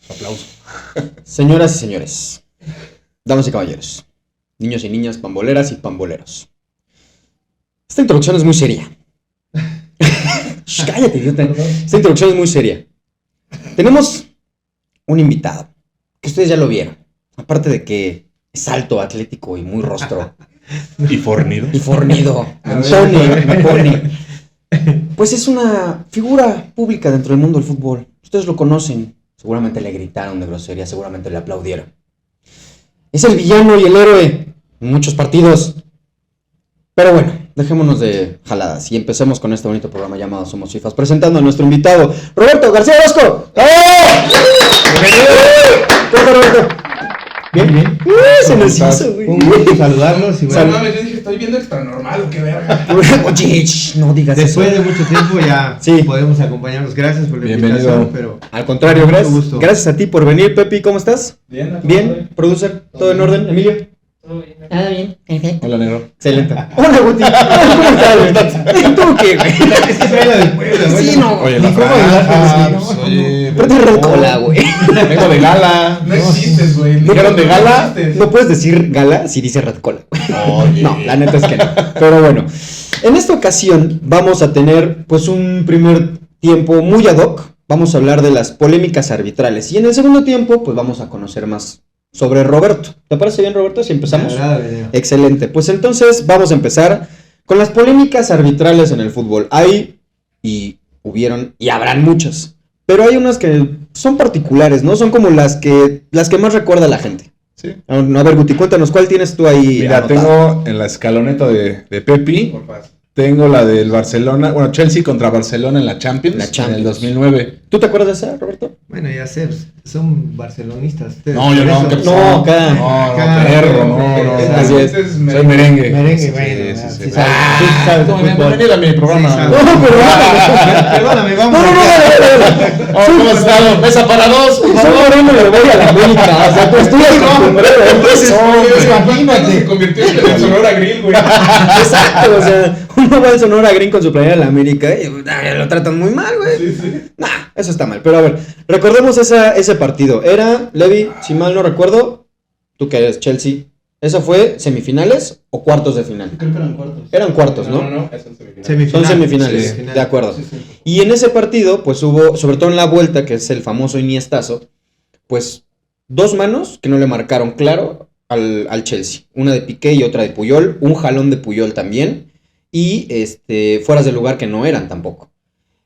Aplauso. Señoras y señores, damas y caballeros, niños y niñas, pamboleras y pamboleros. Esta introducción es muy seria. Shh, cállate, idiota. Esta introducción es muy seria. Tenemos un invitado, que ustedes ya lo vieron. Aparte de que es alto, atlético y muy rostro. Y fornido. Y fornido. Antoni. Pues es una figura pública dentro del mundo del fútbol. Ustedes lo conocen. Seguramente le gritaron de grosería, seguramente le aplaudieron. Es el villano y el héroe en muchos partidos. Pero bueno, dejémonos de jaladas y empecemos con este bonito programa llamado Somos Fifas, presentando a nuestro invitado, Roberto García Orozco. ¿Cómo está, Roberto? Bien. Se nos hizo, güey. Un gusto saludarlos y bueno. No, yo dije, estoy viendo Extra Normal, qué verga. Oye, no digas Después eso. de mucho tiempo ya Sí. podemos acompañarnos. Gracias por la Bienvenido. invitación, pero Al contrario, Mucho gracias. gusto. Gracias a ti por venir, Pepi. ¿Cómo estás? Bien, Bien, producer, todo en orden, Emilio. Nada bien, perfecto. Hola, negro. Excelente. Hola, Guti. ¿Cómo estás, güey? ¿Tú qué, güey? es que trae la del pueblo, güey. Sí, no. Oye, Ni la cómo franja, ayudarte, pues, ¿no? oye. Pero te recola, güey. Vengo de gala. No existes, güey. ¿Dijeron de gala? existes. No puedes decir gala si dice red cola. Oye. No, la neta es que no. Pero bueno, en esta ocasión vamos a tener pues un primer tiempo muy ad hoc. Vamos a hablar de las polémicas arbitrales. Y en el segundo tiempo pues vamos a conocer más sobre Roberto. ¿Te parece bien, Roberto, si empezamos? Me agrada la idea. Excelente. Pues entonces vamos a empezar con las polémicas arbitrales en el fútbol. Hay y hubieron y habrán muchas. Pero hay unas que son particulares, ¿no? Son como las que más recuerda la gente. Sí. A ver, Guti, cuéntanos, ¿cuál tienes tú ahí? Mira, anotado? tengo en la escaloneta de Pepi, Por paz. tengo la del Barcelona, bueno, Chelsea contra Barcelona en la Champions, La Champions. en el 2009. ¿Tú te acuerdas de esa, Roberto? Bueno, ya sé, pues, son barcelonistas. ustedes, No, yo por no, eso. ¿qué pasó? No, acá. No, perro, no. Así es. Soy merengue. Merengue, Sí, bueno, sí, sí. sí sabes de fútbol. Bienvenido a mi programa. Sí, No, sabes. pero Perdóname, vamos. Oh, ¿cómo has estado? Mesa para dos, por soy favor. moreno y le voy a la América. O sea, tú estoy acostumbrado. Entonces, Imagínate. Se convirtió en el Sonora Grill, güey. exacto, o sea, uno va al Sonora Green con su playera de la América y lo tratan muy mal, güey. Sí, sí. Nah, eso está mal. Pero a ver, recordemos ese partido. Era, Levi, si mal no recuerdo, tú que eres Chelsea, ¿eso fue semifinales o cuartos de final? Creo que eran cuartos. Eran cuartos, ¿no? No, es el semifinal. Son semifinales, Sí, de acuerdo. Sí, sí. Y en ese partido, pues hubo, sobre todo en la vuelta, que es el famoso Iniestazo, pues dos manos que no le marcaron claro al Chelsea. Una de Piqué y otra de Puyol, un jalón de Puyol también, y fueras de lugar que no eran tampoco.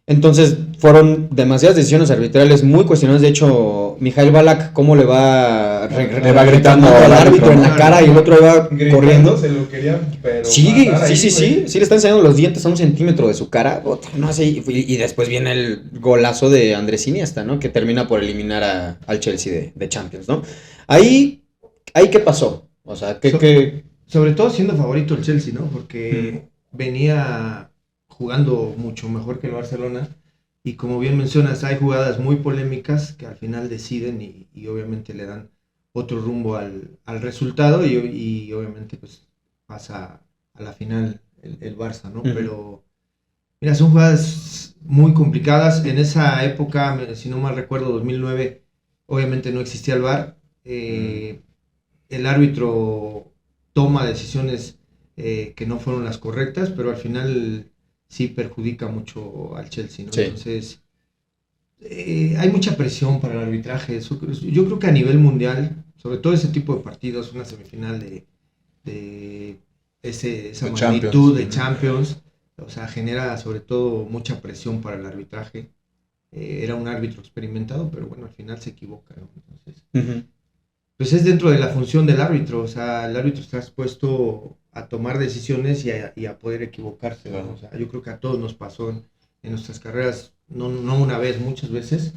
Entonces fueron demasiadas decisiones arbitrales muy cuestionadas. De hecho, Mijail Ballack, ¿cómo le va gritando al al árbitro árbitro, en la ¿no? cara y el otro va Gritando, corriendo? se lo quería, pero Sí, matar ahí, sí, güey. sí le está enseñando los dientes a 1 centímetro de su cara. No sé, y después viene el golazo de Andrés Iniesta, ¿no? Que termina por eliminar al Chelsea de Champions, ¿no? Ahí ¿qué pasó? O sea, Sobre todo siendo favorito el Chelsea, ¿no? Porque venía jugando mucho mejor que el Barcelona. Y como bien mencionas, hay jugadas muy polémicas que al final deciden y obviamente le dan otro rumbo al resultado y obviamente pues pasa a la final el Barça, ¿no? Ujú. Pero mira, son jugadas muy complicadas. En esa época, si no mal recuerdo, 2009, obviamente no existía el VAR. El árbitro toma decisiones que no fueron las correctas, pero al final sí perjudica mucho al Chelsea, ¿no? Sí. Entonces, hay mucha presión para el arbitraje. Yo creo que a nivel mundial, sobre todo ese tipo de partidos, una semifinal de esa De magnitud Champions. de Champions, o sea, genera sobre todo mucha presión para el arbitraje. Era un árbitro experimentado, pero bueno, al final se equivoca, ¿no? Entonces, Ujú. pues es dentro de la función del árbitro, o sea, el árbitro está expuesto a tomar decisiones y a poder equivocarse, ¿no? O sea, yo creo que a todos nos pasó en nuestras carreras, no una vez, muchas veces,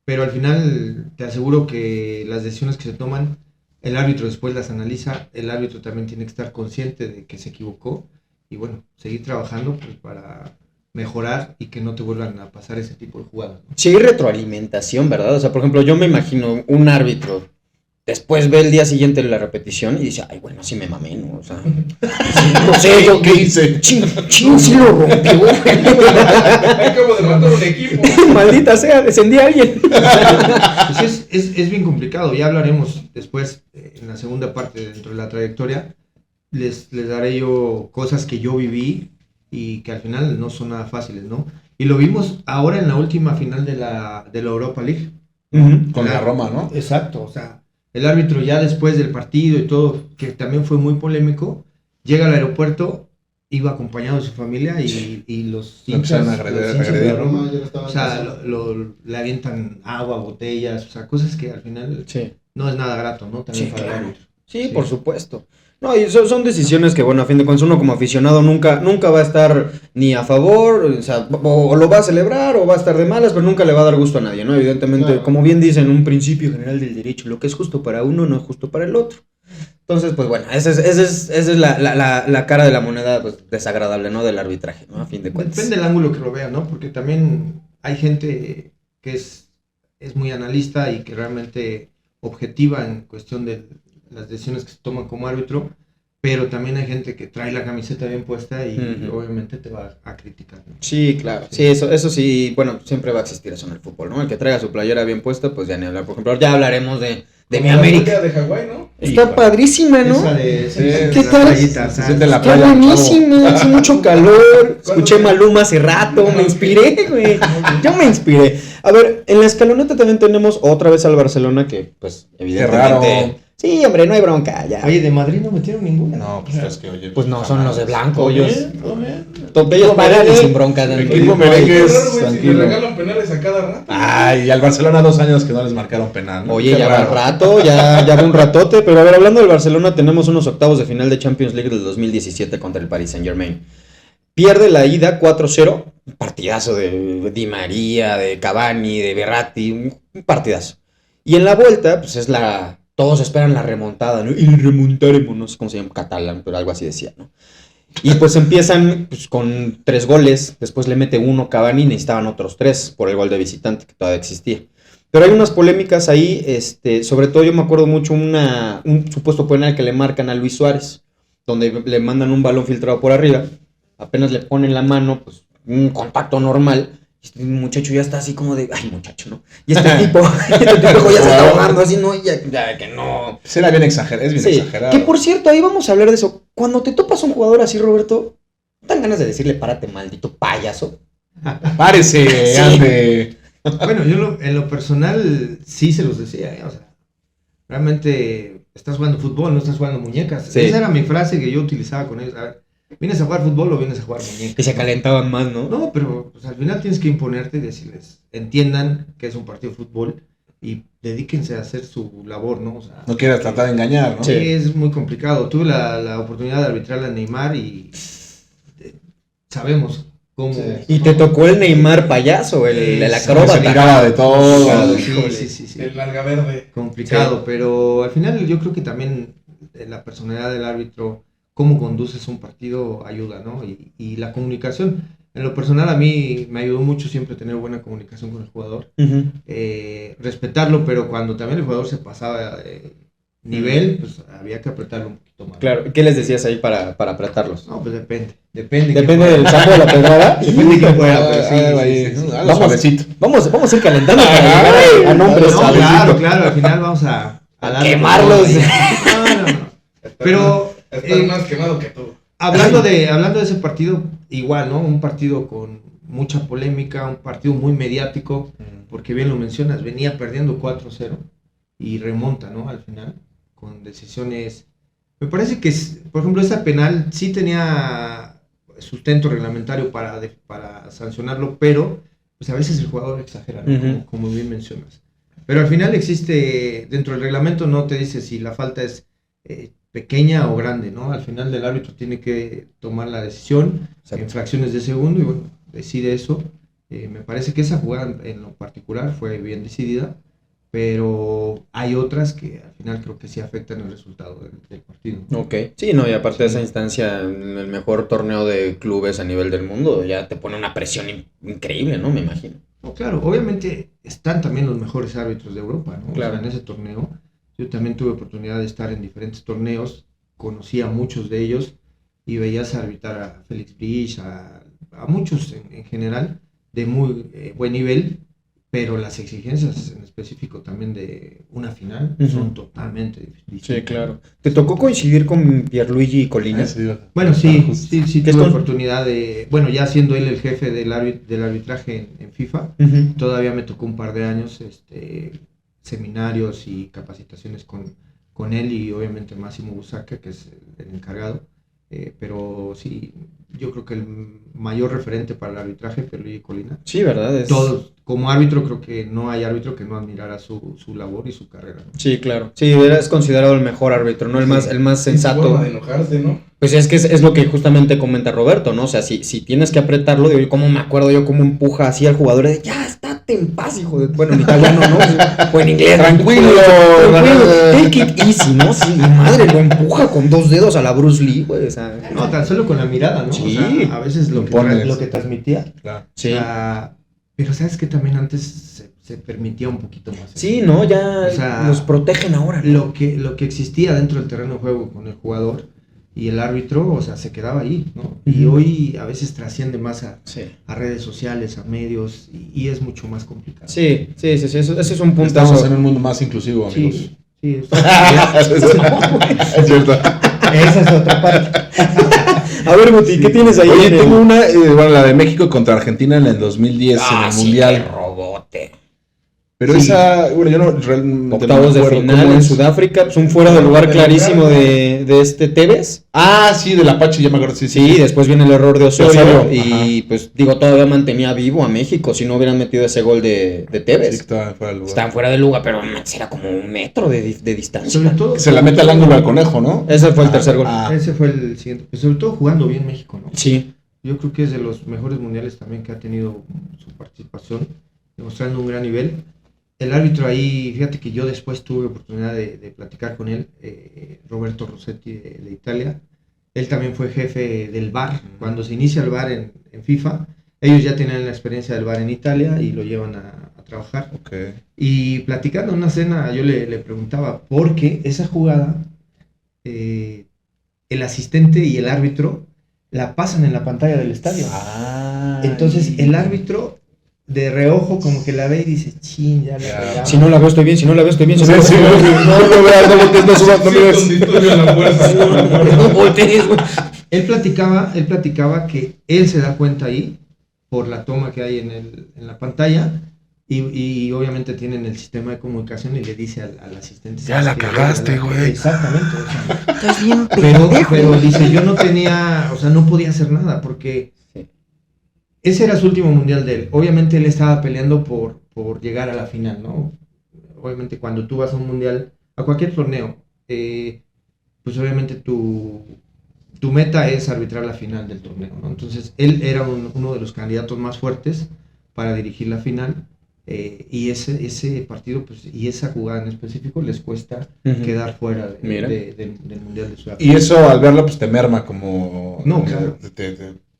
pero al final te aseguro que las decisiones que se toman, el árbitro después las analiza, el árbitro también tiene que estar consciente de que se equivocó y bueno, seguir trabajando pues para mejorar y que no te vuelvan a pasar ese tipo de jugadas, ¿no? Sí hay retroalimentación, ¿verdad? O sea, por ejemplo, yo me imagino un árbitro después ve el día siguiente la repetición y dice, ay, bueno, sí me mamé, ¿no? O sea, sí, no sé, yo ¿Qué hice? Chin, sí lo rompió. Acabo de matar un equipo. Maldita sea, descendí a alguien. Pues es bien complicado, ya hablaremos después en la segunda parte dentro de la trayectoria, les daré yo cosas que yo viví y que al final no son nada fáciles, ¿no? Y lo vimos ahora en la última final de la Europa League. Con la Roma, ¿no? Exacto, o sea, el árbitro ya después del partido y todo, que también fue muy polémico, llega al aeropuerto, iba acompañado de su familia y los Lo empezaron a los agredir, hinchas de la agredir. Roma, o sea, le avientan agua, botellas, o sea, cosas que al final Sí. no es nada grato, ¿no? También Sí, para el claro. árbitro. Sí, Sí. por supuesto. No, y son decisiones que, bueno, a fin de cuentas, uno como aficionado nunca va a estar ni a favor, o sea, o lo va a celebrar o va a estar de malas, pero nunca le va a dar gusto a nadie, ¿no? Evidentemente, Claro. como bien dicen, un principio general del derecho, lo que es justo para uno no es justo para el otro. Entonces, pues bueno, esa es la cara de la moneda, pues, desagradable, ¿no? Del arbitraje, ¿no? A fin de cuentas. Depende del ángulo que lo vea, ¿no? Porque también hay gente que es muy analista y que realmente objetiva en cuestión de las decisiones que se toman como árbitro, pero también hay gente que trae la camiseta bien puesta y Ujú. obviamente te va a criticar, ¿no? Sí, claro. Sí, eso sí, bueno, siempre va a existir eso en el fútbol, ¿no? El que traiga su playera bien puesta, pues ya ni hablar. Por ejemplo, ya hablaremos de mi Como la América. botella de Hawái, ¿no? Está Híjole. padrísima, ¿no? Esa de Sí, de ¿qué las tal? rayitas, Se ah, siente la Está playa, buenísima, hace mucho calor. Escuché ¿Cuándo? Maluma hace rato, me inspiré, güey. Yo me inspiré. A ver, en la escaloneta también tenemos otra vez al Barcelona que, pues, evidentemente. raro. Sí, hombre, no hay bronca, ya. Oye, de Madrid no metieron ninguna. No, pues es que oye. Pues no, son los de blanco, Oye, ellos. oye. Ellos pagan y sin bronca. El ¿no? equipo Qué merengue es raro, güey, si le tranquilo. regalan penales a cada rato. Ay, y al Barcelona 2 años que no les marcaron penal, ¿no? Oye, Qué ya va raro. un rato, ya va un ratote, pero a ver, hablando del Barcelona, tenemos unos octavos de final de Champions League del 2017 contra el Paris Saint-Germain. Pierde la ida 4-0, un partidazo de Di María, de Cavani, de Verratti, un partidazo. Y en la vuelta, pues todos esperan la remontada, ¿no? Y remontaremos, no sé cómo se llama, catalán, pero algo así decía, ¿no? Y pues empiezan pues, con 3 goles, después le mete 1 Cavani, necesitaban otros 3 por el gol de visitante que todavía existía. Pero hay unas polémicas ahí, sobre todo yo me acuerdo mucho un supuesto penal que le marcan a Luis Suárez, donde le mandan un balón filtrado por arriba, apenas le ponen la mano, pues un contacto normal, y este muchacho ya está así como de, ay muchacho, ¿no? Y este tipo ya se está ahogando así, ¿no? Ya que no. Sí, era bien exagerado, es bien Sí, exagerado. que por cierto, ahí vamos a hablar de eso. Cuando te topas a un jugador así, Roberto, dan ganas de decirle, párate, maldito payaso. Párese, Sí. ande. Bueno, yo en lo personal sí se los decía, o sea, realmente estás jugando fútbol, no estás jugando muñecas. Sí. Esa era mi frase que yo utilizaba con ellos. A ver, ¿vienes a jugar fútbol o vienes a jugar muñecas? Que se calentaban más, ¿no? No, pero pues, al final tienes que imponerte y decirles, entiendan que es un partido de fútbol y dedíquense a hacer su labor, ¿no? O sea, No quieras tratar de engañar, ¿no? sí, es muy complicado. Tuve la oportunidad de arbitrar a Neymar y sabemos cómo... Sí. Y te tocó el Neymar payaso, el Se acróbata. tiraba de todo. Sí. El larga verde. Complicado, Sí. pero al final yo creo que también la personalidad del árbitro, cómo conduces un partido ayuda, ¿no? Y la comunicación, en lo personal a mí me ayudó mucho siempre tener buena comunicación con el jugador, Ujú. respetarlo, pero cuando también el jugador se pasaba nivel, pues había que apretarlo un poquito más. Claro, ¿qué les decías ahí para apretarlos? No, pues depende Depende quién del fuera. saco de la pedrada. Depende de quién fuera, pero Ahí, sí. algo Vamos. suavecito. Vamos a ir calentando para llegar a nombres. No, claro, al final vamos a darle Quemarlos. con todo ahí. No. Pero Estás más quemado que tú. hablando de ese partido, igual, ¿no? Un partido con mucha polémica, un partido muy mediático, porque bien lo mencionas, venía perdiendo 4-0 y remonta, ¿no? Al final, con decisiones... Me parece que, por ejemplo, esa penal sí tenía sustento reglamentario para sancionarlo, pero pues a veces el jugador exagera, ¿no? Ujú. Como bien mencionas. Pero al final existe, dentro del reglamento no te dice si la falta es pequeña o grande, ¿no? Al final el árbitro tiene que tomar la decisión Exacto. en fracciones de segundo y bueno, decide eso. Me parece que esa jugada en lo particular fue bien decidida, pero hay otras que al final creo que sí afectan el resultado del partido. Ok. Sí, no, y aparte de esa instancia, en el mejor torneo de clubes a nivel del mundo, ya te pone una presión increíble, ¿no? Me imagino. No, claro, obviamente están también los mejores árbitros de Europa, ¿no? Claro. O sea, en ese torneo Yo también tuve oportunidad de estar en diferentes torneos, conocí a muchos de ellos y veías arbitrar a Félix Bridge, a muchos en general, de muy buen nivel, pero las exigencias en específico también de una final son totalmente distintas. Sí, claro. ¿Te tocó coincidir con Pierluigi Collina? Bueno, sí ¿Qué es tuve con- oportunidad de, bueno, ya siendo él el jefe del arbitraje en FIFA, Ujú. todavía me tocó un par de años, seminarios y capacitaciones con él y obviamente Máximo Busacca, que es el encargado, pero sí, yo creo que el mayor referente para el arbitraje, Pierluigi Collina. Sí, ¿verdad? Todos, como árbitro, creo que no hay árbitro que no admirara su labor y su carrera, ¿no? Sí, claro. Sí, es considerado el mejor árbitro, ¿no? El más Su sensato. forma de enojarse, ¿no? Pues es que es lo que justamente comenta Roberto, ¿no? O sea, si tienes que apretarlo, digo, ¿cómo me acuerdo yo cómo empuja así al jugador de ya, estate en paz, hijo de... Bueno, en italiano, ¿no? O en inglés. Tranquilo. Take it easy, ¿no? Sí, mi madre lo empuja con 2 dedos a la Bruce Lee, güey, o sea... No, tan solo con la mirada, ¿no? Sí. O sea, a veces lo Impones. que transmitía. Claro. Sí. O sea, pero sabes que también antes se permitía un poquito más. Sí, ¿no? Ya O sea, nos protegen ahora, ¿no? Lo que existía dentro del terreno de juego con el jugador y el árbitro, o sea, se quedaba ahí, ¿no? Y Ujú. hoy a veces trasciende más Sí. a redes sociales, a medios, y es mucho más complicado. Sí, ese es un puntazo. Estamos en un mundo más inclusivo, amigos. Sí, sí. Es cierto. Esa es otra parte. A ver, Guti, ¿qué tienes ahí? Oye, en el- tengo una, bueno, la de México contra Argentina en el 2010 en el sí, Mundial. qué robote. Pero Sí. esa, bueno, yo no realmente Octavos no de me acuerdo final cómo en es. Sudáfrica, pues un fuera de lugar clarísimo de este Tevez. Ah, sí, del Apache, ya me acuerdo. Sí, Sí, después viene el error de Osorio, Osorio, y pues digo, todavía mantenía vivo a México si no hubieran metido ese gol de Sí, Tevez. estaba fuera de lugar. Estaban fuera de lugar, pero era como 1 metro de distancia. Sobre todo. Se la mete al ángulo al conejo, ¿no? Ese fue el tercer gol. Ah, Ese fue el siguiente. Pues sobre todo jugando bien México, ¿no? Sí. Yo creo que es de los mejores mundiales también que ha tenido su participación, demostrando un gran nivel. El árbitro ahí, fíjate que yo después tuve oportunidad de platicar con él, Roberto Rossetti de Italia. Él también fue jefe del VAR. Cuando se inicia el VAR en FIFA, ellos ya tenían la experiencia del VAR en Italia y lo llevan a trabajar. ok. Y platicando en una cena, yo le preguntaba, ¿por qué esa jugada, el asistente y el árbitro la pasan en la pantalla del estadio? Ah, Entonces el árbitro de reojo como que la ve y dice, chin, ya la Ya. regamos". Si no la veo, estoy bien. Si no la veo, estoy bien. Si Sí, no la sí, veo, estoy bien. no veas, no voltees, no subas, no Sí, mires. constituye la fuerza. No voltees, güey. Él platicaba que él se da cuenta ahí por la toma que hay en la pantalla y obviamente tienen el sistema de comunicación y le dice al asistente. Ya la cagaste, güey. Exactamente. O sea, Estás bien pero dice, yo no tenía, o sea, no podía hacer nada porque ese era su último mundial de él. Obviamente él estaba peleando por llegar a la final, ¿no? Obviamente cuando tú vas a un mundial, a cualquier torneo, pues obviamente tu meta es arbitrar la final del torneo, ¿no? Entonces él era uno de los candidatos más fuertes para dirigir la final. Y ese partido pues, y esa jugada en específico les cuesta Ujú. quedar fuera Mira. del Mundial de Sudáfrica. Y eso al verlo, pues te merma como. No, claro.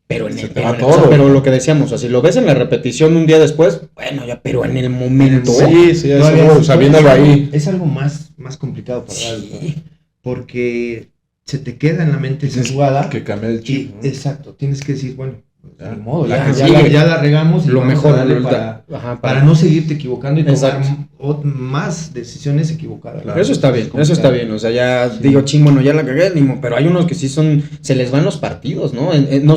Pero, Se te va todo, o sea, pero güey. lo que decíamos, o sea, si lo ves en la repetición un día después, bueno, ya, pero en el momento. Sí, sí, eso, Todavía o sea, viéndolo ahí. Es algo más complicado para el árbitro, Sí. porque se te queda en la mente esa Tienes jugada. que cambiar el Y, chip. ¿no? exacto, tienes que decir, bueno, Ya, ni modo, la ya, que ya sigue. ya la regamos y Lo vamos mejor, a darle ¿no? para Para no seguirte equivocando y tomar Exacto. más decisiones equivocadas. Claro. Eso está bien, eso está bien, o sea, ya digo, ching, bueno, ya la cagué, pero hay unos que sí se les van los partidos, ¿no?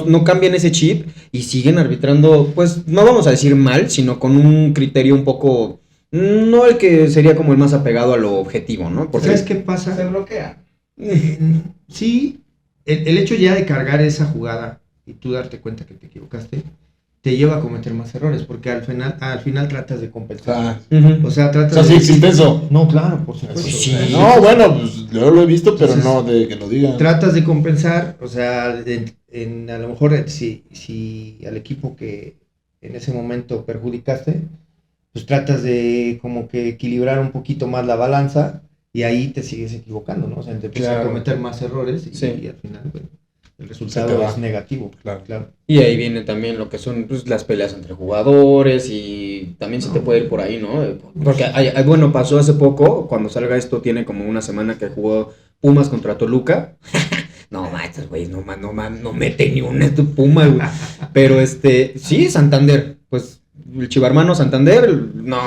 No cambian ese chip y siguen arbitrando, pues, no vamos a decir mal, sino con un criterio un poco, no el que sería como el más apegado a lo objetivo, ¿no? Porque ¿Sabes qué pasa? Se bloquea. Sí, el hecho ya de cargar esa jugada y tú darte cuenta que te equivocaste, te lleva a cometer más errores, porque al final tratas de compensar. Ujú. O sea, O tratas sea, sí de... existe eso. No, claro, por supuesto. Pues sí. O sea, No, bueno, pues yo lo he visto, pero Entonces, no de que lo digan. tratas de compensar, o sea, a lo mejor si al equipo que en ese momento perjudicaste, pues tratas de como que equilibrar un poquito más la balanza y ahí te sigues equivocando, ¿no? O sea, te empiezas Claro. a cometer más errores y, Sí. y al final, bueno, el Se resultado te va. es negativo. Claro. Claro. Y ahí viene también lo que son pues, las peleas entre jugadores y también se te puede ir por ahí, ¿no? Porque, bueno, pasó hace poco, cuando salga esto, tiene como una semana que jugó Pumas contra Toluca. No, estos güeyes no meten ni un Puma, güey. Pero sí, Santander, pues el chivarmano Santander, no,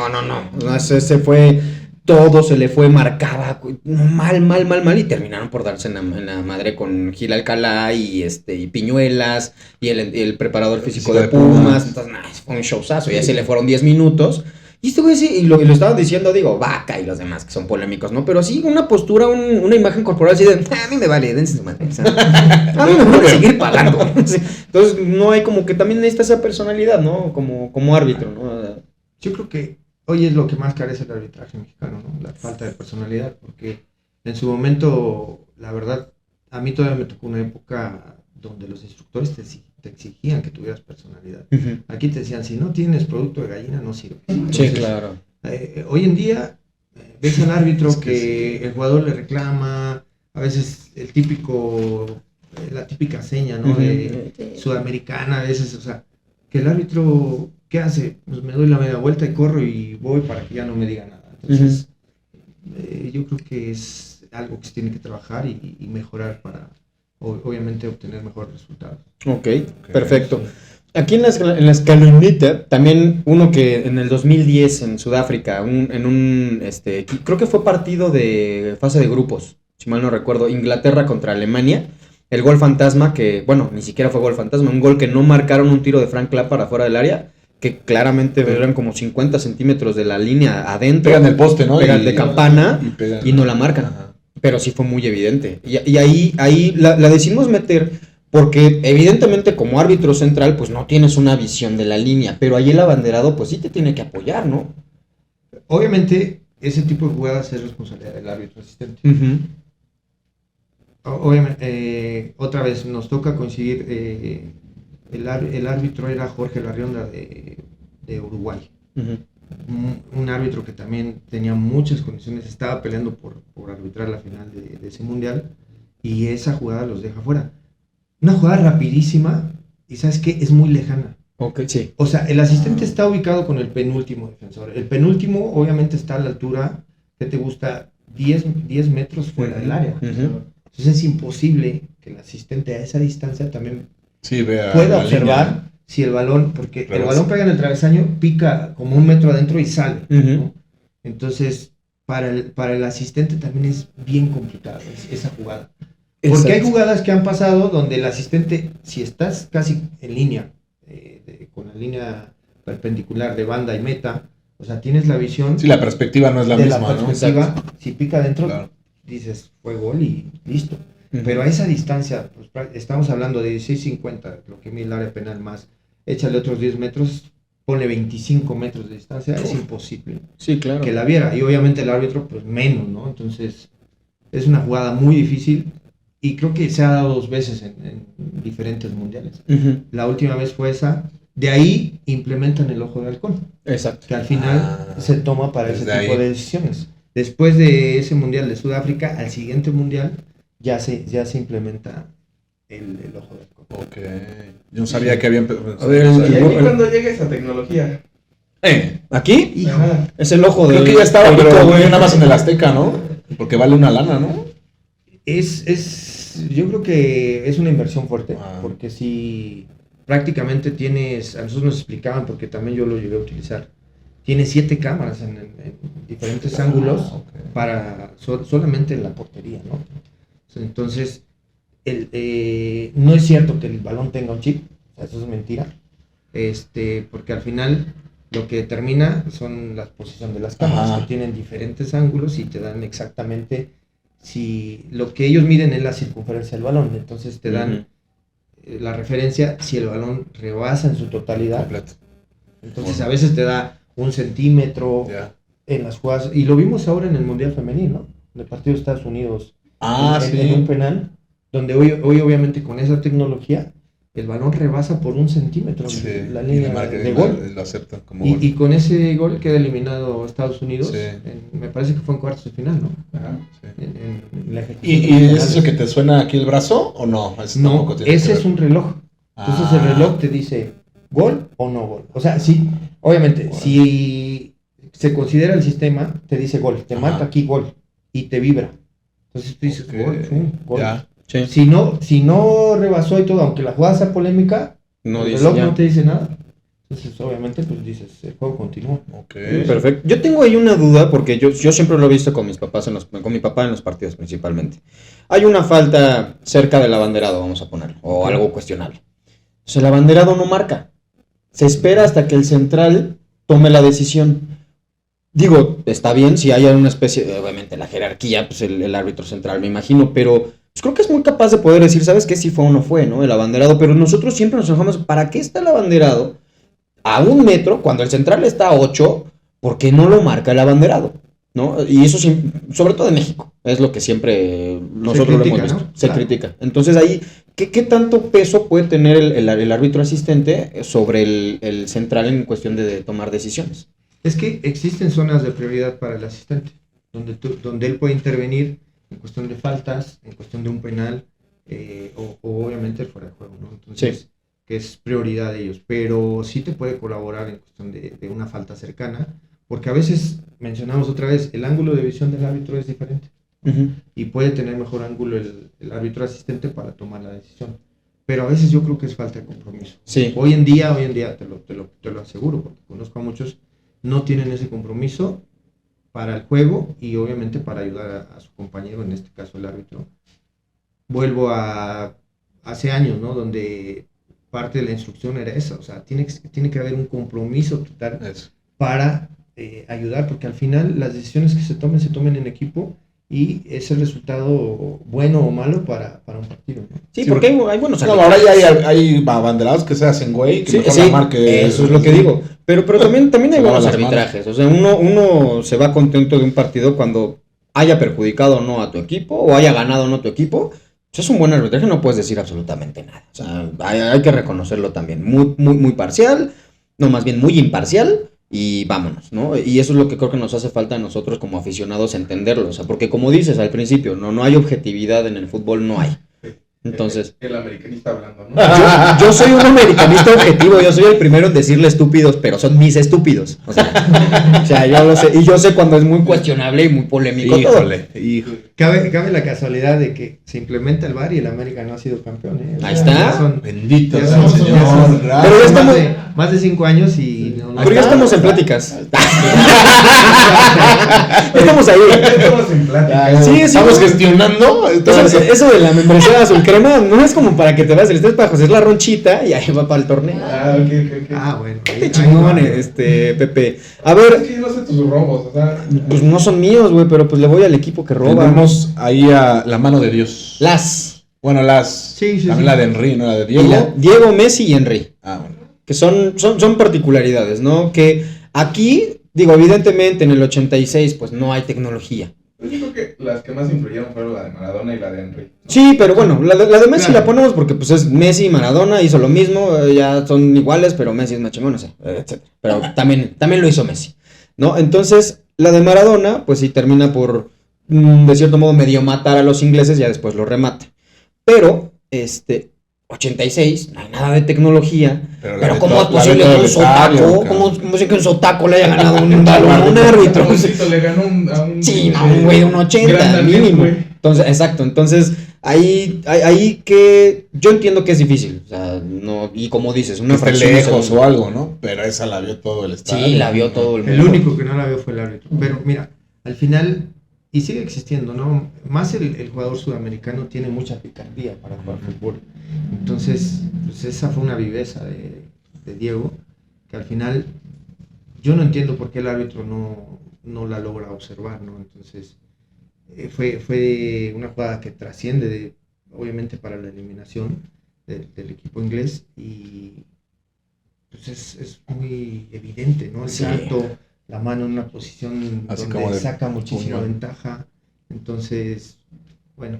ese fue, todo se le fue, marcaba, mal, y terminaron por darse en la madre con Gil Alcalá y Piñuelas y el preparador físico de Pumas. Entonces, fue un showzazo, y así le fueron 10 minutos. Y este güey sí, y lo estaban diciendo, digo, Vaca y los demás que son polémicos, ¿no? Pero sí, una postura, una imagen corporal así de, a mí me vale, dense su madre. O sea, a mí me van a seguir pagando. Sí. Entonces, no hay como que también necesita esa personalidad, ¿no? Como árbitro, ¿no? Yo creo que hoy es lo que más carece el arbitraje mexicano, ¿no? La falta de personalidad, porque en su momento, la verdad, a mí todavía me tocó una época donde los instructores te exigían que tuvieras personalidad. Uh-huh. Aquí te decían, si no tienes producto de gallina, no sirve. Sí, claro. Hoy en día, ves al árbitro que el jugador le reclama, a veces la típica seña, ¿no? De sudamericana, a veces, o sea, que el árbitro, ¿qué hace? Pues me doy la media vuelta y corro y voy para que ya no me diga nada. Entonces, yo creo que es algo que se tiene que trabajar y mejorar para, obviamente, obtener mejores resultados. Ok, perfecto. Aquí en la escaloneta, también uno que en el 2010 en Sudáfrica, creo que fue partido de fase de grupos, si mal no recuerdo, Inglaterra contra Alemania, el gol fantasma que, bueno, ni siquiera fue gol fantasma, un gol que no marcaron, un tiro de Frank Lampard afuera del área, que claramente eran como 50 centímetros de la línea adentro. Pegan el poste, ¿no? Pegan de campana y no la marcan. Ajá. Pero sí fue muy evidente. Y ahí la decimos meter porque evidentemente como árbitro central pues no tienes una visión de la línea, pero ahí el abanderado pues sí te tiene que apoyar, ¿no? Obviamente ese tipo de jugadas es responsabilidad del árbitro asistente. Uh-huh. Obviamente, otra vez nos toca coincidir, el árbitro era Jorge Larrionda de Uruguay. Uh-huh. Un árbitro que también tenía muchas condiciones, estaba peleando por arbitrar la final de ese mundial, y esa jugada los deja fuera. Una jugada rapidísima, y ¿sabes qué? Es muy lejana. Ok, sí. O sea, el asistente está ubicado con el penúltimo defensor. El penúltimo obviamente está a la altura, ¿qué te gusta? 10 metros fuera del área. Uh-huh. Entonces es imposible que el asistente a esa distancia también pueda observar línea. Si el balón, porque el balón pega en el travesaño, pica como 1 metro adentro y sale, ¿no? Entonces, para el asistente también es bien complicado esa jugada. Porque Exacto. hay jugadas que han pasado donde el asistente, si estás casi en línea, con la línea perpendicular de banda y meta, o sea, tienes la visión. Sí, la perspectiva no es la de misma, la perspectiva, ¿no? Si pica adentro, claro, dices, fue gol y listo. Uh-huh. Pero a esa distancia, pues, estamos hablando de 16.50, lo que mide el área penal más, échale otros 10 metros, ponle 25 metros de distancia, es imposible Sí, claro. que la viera. Y obviamente el árbitro, pues menos, ¿no? Entonces, es una jugada muy difícil y creo que se ha dado 2 veces en diferentes mundiales. Uh-huh. La última vez fue esa, de ahí implementan el ojo de halcón. Exacto. Que al final se toma para ese tipo ahí de decisiones. Después de ese mundial de Sudáfrica, al siguiente mundial ya se implementa el ojo de halcón. Ok. Yo no sabía que había... A ver, ¿Y aquí cuándo llega esa tecnología? ¿Aquí? Ajá. Es el ojo de... Creo que ya estaba, pero nada más en el Azteca, ¿no? Porque vale una lana, ¿no? Yo creo que es una inversión fuerte, Ah. porque si prácticamente tienes, a nosotros nos explicaban, porque también yo lo llegué a utilizar, tienes 7 cámaras en diferentes ángulos Okay. para solamente en la portería, ¿no? Entonces, no es cierto que el balón tenga un chip, o sea, eso es mentira, porque al final lo que determina son la posición de las cámaras, Ajá. que tienen diferentes ángulos y te dan exactamente si lo que ellos miden es la circunferencia del balón, entonces te dan la referencia si el balón rebasa en su totalidad. Completo. Entonces a veces te da 1 centímetro Ya. en las jugadas, y lo vimos ahora en el Mundial Femenil, ¿no? En el partido de Estados Unidos, en un Sí. penal, donde hoy obviamente con esa tecnología el balón rebasa por 1 centímetro Sí, la y línea marca- de gol. Lo aceptan como gol. Y con ese gol queda eliminado Estados Unidos. Sí. Me parece que fue en cuartos de final, ¿no? Ajá. Sí. En la ejecución ¿Y de es penales. eso que te suena aquí el brazo o no? Eso No, tampoco tiene ese que es ver. un reloj. Entonces el reloj te dice gol o no gol. O sea, sí, obviamente, Bueno. si se considera el sistema, te dice gol, te Ajá. marca aquí gol y te vibra. Entonces tú dices Ok, gol, pum, gol. ya. Sí. Si no rebasó y todo, aunque la jugada sea polémica, No el dice reloj ya. no te dice nada. Entonces, obviamente, pues dices, el juego continúa. Ok. Perfecto. Yo tengo ahí una duda porque yo siempre lo he visto con mis papás con mi papá en los partidos principalmente. Hay una falta cerca del abanderado, vamos a ponerlo, o algo cuestionable. O sea, el abanderado no marca. Se espera hasta que el central tome la decisión. Digo, está bien si hay una especie, obviamente la jerarquía, pues el árbitro central, me imagino, pero pues creo que es muy capaz de poder decir, ¿sabes qué? Si fue o no fue, ¿no? El abanderado, pero nosotros siempre nos enojamos, ¿para qué está el abanderado a 1 metro cuando el central está a 8? Porque no lo marca el abanderado, ¿no? Y eso sobre todo en México, es lo que siempre nosotros lo hemos critica, visto, ¿no? se Claro. critica. Entonces ahí, ¿qué tanto peso puede tener el árbitro asistente sobre el central en cuestión de tomar decisiones? Es que existen zonas de prioridad para el asistente, donde él puede intervenir en cuestión de faltas, en cuestión de un penal, o obviamente el fuera de juego, ¿no? Entonces, Sí. que es prioridad de ellos, pero sí te puede colaborar en cuestión de una falta cercana, porque a veces, mencionamos otra vez, el ángulo de visión del árbitro es diferente, y puede tener mejor ángulo el árbitro asistente para tomar la decisión. Pero a veces yo creo que es falta de compromiso. Sí. Hoy en día te lo aseguro, porque conozco a muchos, no tienen ese compromiso para el juego y obviamente para ayudar a su compañero, en este caso el árbitro. Vuelvo a hace años, ¿no? Donde parte de la instrucción era esa, o sea, tiene que haber un compromiso total Eso. para ayudar, porque al final las decisiones que se tomen en equipo y es el resultado bueno o malo para un partido, ¿no? Sí, Sí, porque hay buenos No, árbitros. ahora ya hay abanderados que se hacen güey, que Sí, mejor sí, la marque. eso es lo que digo. Pero también hay Se buenos lavan las arbitrajes. O sea, uno se va contento de un partido cuando haya perjudicado o no a tu equipo o haya ganado o no tu equipo. Pues es un buen arbitraje, no puedes decir absolutamente nada. O sea, hay que reconocerlo también. Muy, muy, muy parcial, no, más bien muy imparcial. Y vámonos, ¿no? Y eso es lo que creo que nos hace falta a nosotros como aficionados entenderlo. O sea, porque como dices al principio, no hay objetividad en el fútbol, no hay. Entonces, El americanista hablando, ¿no? yo soy un americanista objetivo, yo soy el primero en decirle estúpidos, pero son mis estúpidos. O sea, yo lo sé, y yo sé cuando es muy cuestionable y muy polémico todo. Híjole. Cabe la casualidad de que se implementa el VAR y el América no ha sido campeón, ¿eh? Ahí está. Ya son- Bendito ya sea el son- Señor. ya son- Pero ya estamos- más de 5 años y no Pero ya está. estamos en pláticas. Estamos ahí. Estamos en plática. Sí, sí, Estamos sí. gestionando. Eso de la membresía azul crema no es como para que te vayas el estrés para José, es la ronchita y ahí va para el torneo. Ah, ok. Ah, bueno. Qué chingón, Pepe. A Es ver, que yo no sé tus robos, o sea. pues no son míos, güey, pero pues le voy al equipo que roba. Tenemos ahí a la mano de Dios. Bueno, Sí, sí, también sí. la de Henry, ¿no? La de Y Diego. Diego, Messi y Henry. Ah, bueno. Que son particularidades, ¿no? Que aquí, digo, evidentemente en el 86 pues no hay tecnología. Yo creo que las que más influyeron fueron la de Maradona y la de Henry, ¿no? Sí, pero bueno, la de Messi Claro. la ponemos porque pues es Messi y Maradona, hizo lo mismo, ya son iguales, pero Messi es más chingón, no sé, etc. Pero también lo hizo Messi, ¿no? Entonces, la de Maradona, pues sí termina por, de cierto modo, medio matar a los ingleses, ya después lo remata. Pero, 86, no hay nada de tecnología. Pero la Pero de ¿cómo to- es la de posible todo que el un estadio, sotaco, cabrón. cómo es que un sotaco le haya ganado un balón a un árbitro? Ramoncito le ganó a un. Sí, no, un güey de un 80 gran Daniel, mínimo. güey. Entonces, exacto, entonces ahí que yo entiendo que es difícil, o sea, no, y como dices, Que una esté fracción de lejos segundo. o algo, ¿no? Pero esa la vio todo el estadio. Sí, la vio todo el mundo. El único que no la vio fue el árbitro. Pero mira, al final, y sigue existiendo, ¿no? Más el jugador sudamericano tiene mucha picardía para jugar fútbol. Entonces, pues esa fue una viveza de Diego, que al final yo no entiendo por qué el árbitro no la logra observar, ¿no? Entonces, fue una jugada que trasciende, obviamente, para la eliminación del equipo inglés y pues es muy evidente, ¿no? El Sí. salto, la mano en una posición Así donde como de saca muchísima puño. ventaja. Entonces, bueno,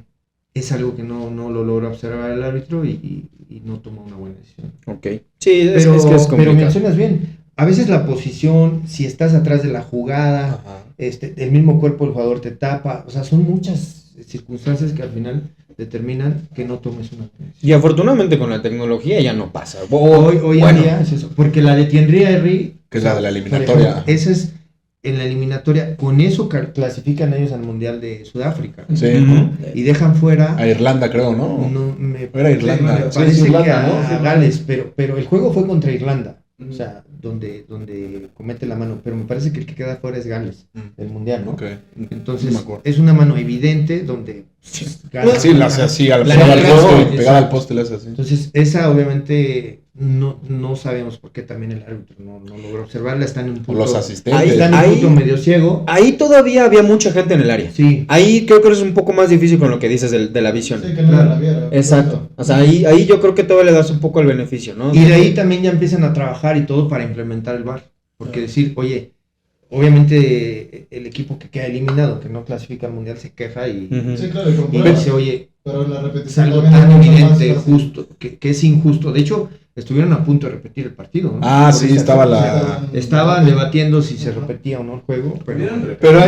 es algo que no lo logra observar el árbitro y no toma una buena decisión. Ok. Sí, es Pero, que es pero complicado. mencionas bien, a veces la posición, si estás atrás de la jugada, Ajá. el mismo cuerpo del jugador te tapa, o sea, son muchas circunstancias que al final determinan que no tomes una decisión. Y afortunadamente con la tecnología ya no pasa. Hoy bueno, en día es eso, porque la de Thierry Henry, Que es o la sea, de la por eliminatoria. ejemplo, esa es en la eliminatoria, con eso clasifican ellos al Mundial de Sudáfrica. Sí. Ujú. Y dejan fuera, A Irlanda, creo, ¿no? no, me Era Irlanda. me Sí, parece es Irlanda, que a ¿no? Sí, Gales, pero el juego fue contra Irlanda, Ujú. o sea, donde comete la mano, pero me parece que el que queda fuera es Gales, del Mundial, ¿no? Ok. Entonces, No me acuerdo. es una mano evidente donde gana- Sí, la hace así, La pegada al atrás, poste, exacto. pegada al poste, le hace así. Entonces, esa obviamente no sabemos por qué también el árbitro no logra observarla, está en un O punto, los asistentes. Ahí está en un punto medio ciego. Ahí todavía había mucha gente en el área. Sí, Ahí creo que es un poco más difícil con lo que dices de la visión. Sí, que no Claro. la viera. Exacto. O sea, ahí yo creo que todavía le das un poco el beneficio, ¿no? y de ahí también ya empiezan a trabajar y todo para implementar el VAR. Porque decir, oye, obviamente el equipo que queda eliminado, que no clasifica al mundial, se queja y Sí, claro, y y comprueba. dice, oye, Pero en la es repetición algo también tan es mucho más evidente, fácil. justo, que es injusto. De hecho, estuvieron a punto de repetir el partido, ¿no? Ah, Por sí, esa estaba cosa. la... Estaban debatiendo si se repetía o no el juego, Pero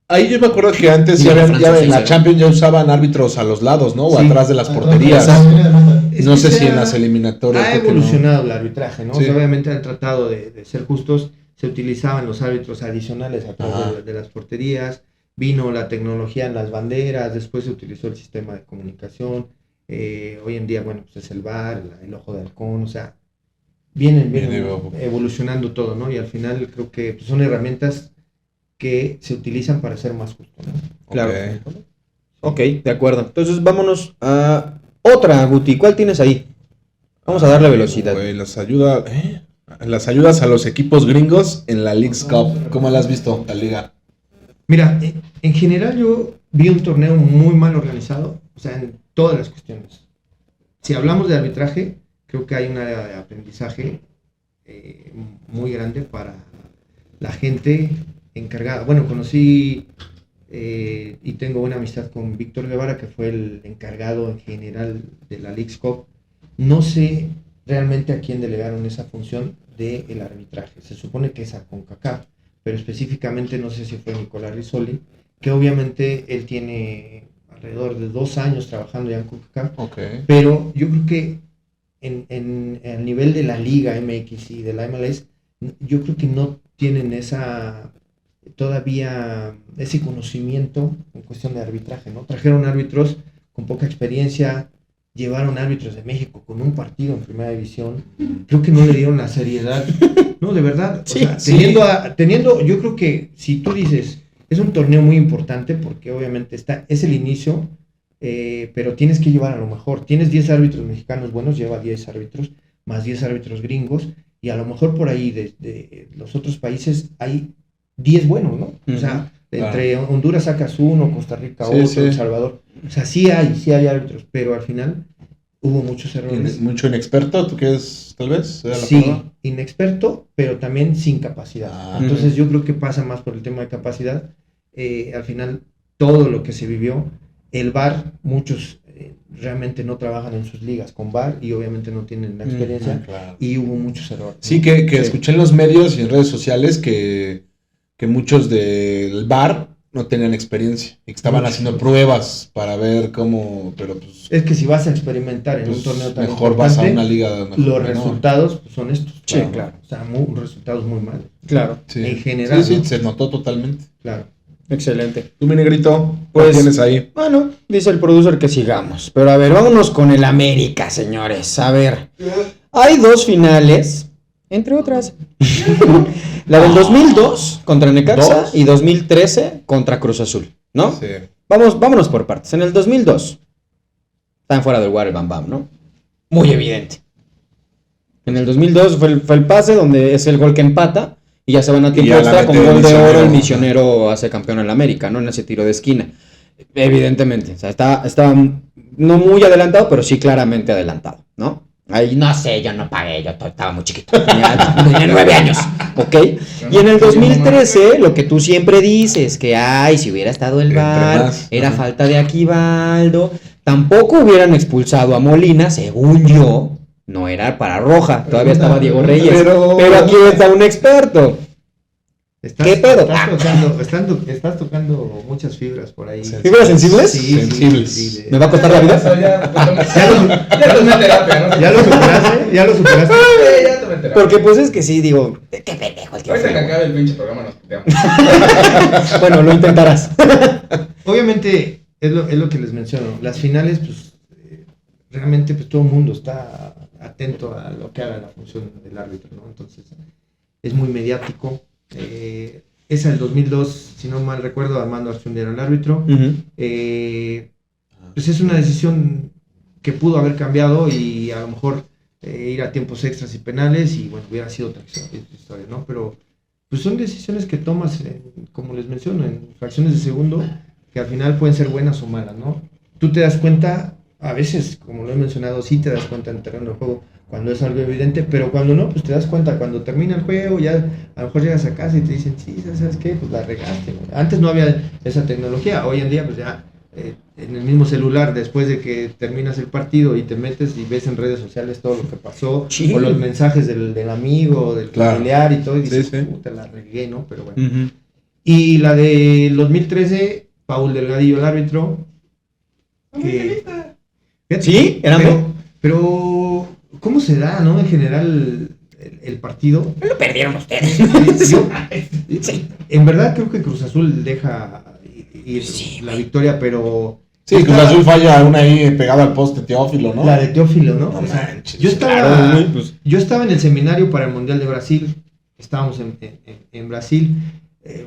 ahí yo me acuerdo que antes Y ya, la habían- ya francesa, en la ¿eh? Champions ya usaban árbitros a los lados, ¿no? O Sí. atrás de las Atrás de porterías. la línea de meta. Es No que sé si se en ha- las eliminatorias. Ha creo que no. evolucionado el arbitraje, ¿no? Sí. O sea, obviamente han tratado de ser justos, se utilizaban los árbitros adicionales atrás Ajá. de las porterías, vino la tecnología en las banderas, después se utilizó el sistema de comunicación, hoy en día, bueno, pues es el VAR, el ojo de halcón, o sea, vienen Digo, evolucionando todo, ¿no? Y al final creo que pues, son herramientas que se utilizan para ser más justo, ¿no? Claro. Ok. Ok, de acuerdo. Entonces vámonos a otra, Guti. ¿Cuál tienes ahí? Vamos a darle velocidad. Güey, las ayudas a los equipos gringos en la League's Cup. ¿Cómo la has visto, la liga? Mira, en general yo vi un torneo muy mal organizado, o sea, en todas las cuestiones. Si hablamos de arbitraje, creo que hay un área de aprendizaje muy grande para la gente encargada. Bueno, conocí y tengo buena amistad con Víctor Guevara, que fue el encargado en general de la League's Cup. No sé realmente a quién delegaron esa función del arbitraje. Se supone que es a CONCACAF, pero específicamente no sé si fue Nicolás Rizzoli, que obviamente él tiene alrededor de 2 años trabajando ya en CONCACAF, Ok. pero yo creo que en el nivel de la Liga MX y de la MLS, yo creo que no tienen todavía ese conocimiento en cuestión de arbitraje, ¿no? Trajeron árbitros con poca experiencia, llevaron árbitros de México con un partido en primera división, creo que no le dieron la seriedad, no, de verdad, Sí, o sea, sí. teniendo, yo creo que si tú dices, es un torneo muy importante porque obviamente es el inicio, pero tienes que llevar a lo mejor, tienes 10 árbitros mexicanos buenos, lleva 10 árbitros, más 10 árbitros gringos, y a lo mejor por ahí de los otros países hay 10 buenos, ¿no? O sea, entre Honduras sacas uno, Costa Rica Sí, otro, sí. El Salvador, o sea, sí hay árbitros, pero al final hubo muchos errores. Mucho inexperto, ¿tú quieres, tal vez? ¿Sea la Sí, palabra? inexperto, pero también sin capacidad. Ah. Entonces yo creo que pasa más por el tema de capacidad. Al final, todo lo que se vivió, el VAR, muchos realmente no trabajan en sus ligas con VAR y obviamente no tienen la experiencia Claro. y hubo muchos errores. Sí, ¿no? que escuché en los medios y en redes sociales que muchos del bar no tenían experiencia y que estaban Muchos. haciendo pruebas para ver cómo, pero pues, Es que si vas a experimentar en pues, un torneo tan mejor vas a importante, una liga mejor. los ¿no? resultados pues, son estos. Sí, claro. O sea, resultados muy malos. Claro. Sí. En general, Sí, sí, ¿no? se notó totalmente. Claro. Excelente. Tú, mi negrito, Pues- ¿cuál tienes ahí? Bueno, dice el producer que sigamos. Pero a ver, vámonos con el América, señores. A ver, hay 2 finales, entre otras. La del 2002 contra Necaxa ¿Dos? y 2013 contra Cruz Azul, ¿no? Sí. Vámonos por partes. En el 2002 están fuera del lugar el Bam Bam, ¿no? Muy evidente. En el 2002 fue el pase donde es el gol que empata y ya se van a tiempo ya la extra con mete el gol de oro. Misionero. El Misionero hace campeón en la América, ¿no? En ese tiro de esquina. Evidentemente. O sea, estaba no muy adelantado, pero sí claramente adelantado, ¿no? Ahí no sé, yo no pagué, yo estaba muy chiquito, tenía 9 años, ¿ok? Y en el 2013, lo que tú siempre dices, que ay, si hubiera estado el VAR, era falta de Aquivaldo, tampoco hubieran expulsado a Molina, según yo, no era para roja, todavía estaba Diego Reyes, pero aquí está un experto. ¿Qué pedo? Estás tocando muchas fibras por ahí. ¿Fibras sensibles? Sí, Sensibles. sí. ¿Me va a costar la vida? Ya tomé terapia, ¿no? ¿Ya lo superaste? ¿Ya lo superaste? Ya tomé terapia. Porque pues es que sí, digo, qué pendejo el tío. Ahorita que acabe el pinche programa nos puteamos. Bueno, lo intentarás. Obviamente, es lo que les menciono. Las finales, pues, realmente pues todo el mundo está atento a lo que haga la función del árbitro, ¿no? Entonces, es muy mediático. Es el 2002, si no mal recuerdo, Armando Archundia era el árbitro. Pues es una decisión que pudo haber cambiado y a lo mejor ir a tiempos extras y penales y bueno, hubiera sido otra historia, ¿no? Pero pues son decisiones que tomas, como les menciono, en fracciones de segundo, que al final pueden ser buenas o malas, ¿no? Tú te das cuenta, a veces, como lo he mencionado, sí te das cuenta en el terreno de juego cuando es algo evidente, pero cuando no, pues te das cuenta cuando termina el juego, ya a lo mejor llegas a casa y te dicen, sí, ¿sabes qué? Pues la regaste, güey. Antes no había esa tecnología, hoy en día pues ya en el mismo celular, después de que terminas el partido y te metes y ves en redes sociales todo lo que pasó, Sí. o los mensajes del amigo, del familiar y todo, y dices, Sí. puta, la regué, ¿no? Pero bueno. Y la del 2013, Paul Delgadillo, el árbitro, que... ¿Sí? ¿Eran pero, ¿cómo se da, no? En general, el partido. Lo perdieron ustedes. Yo, en verdad creo que Cruz Azul deja ir Sí, la victoria, pero... Sí, Cruz Azul falla una ahí pegada al poste Teófilo, ¿no? La de Teófilo, ¿no? No O sea, manches, yo estaba, claro, güey, pues. yo estaba en el seminario para el Mundial de Brasil. Estábamos en Brasil.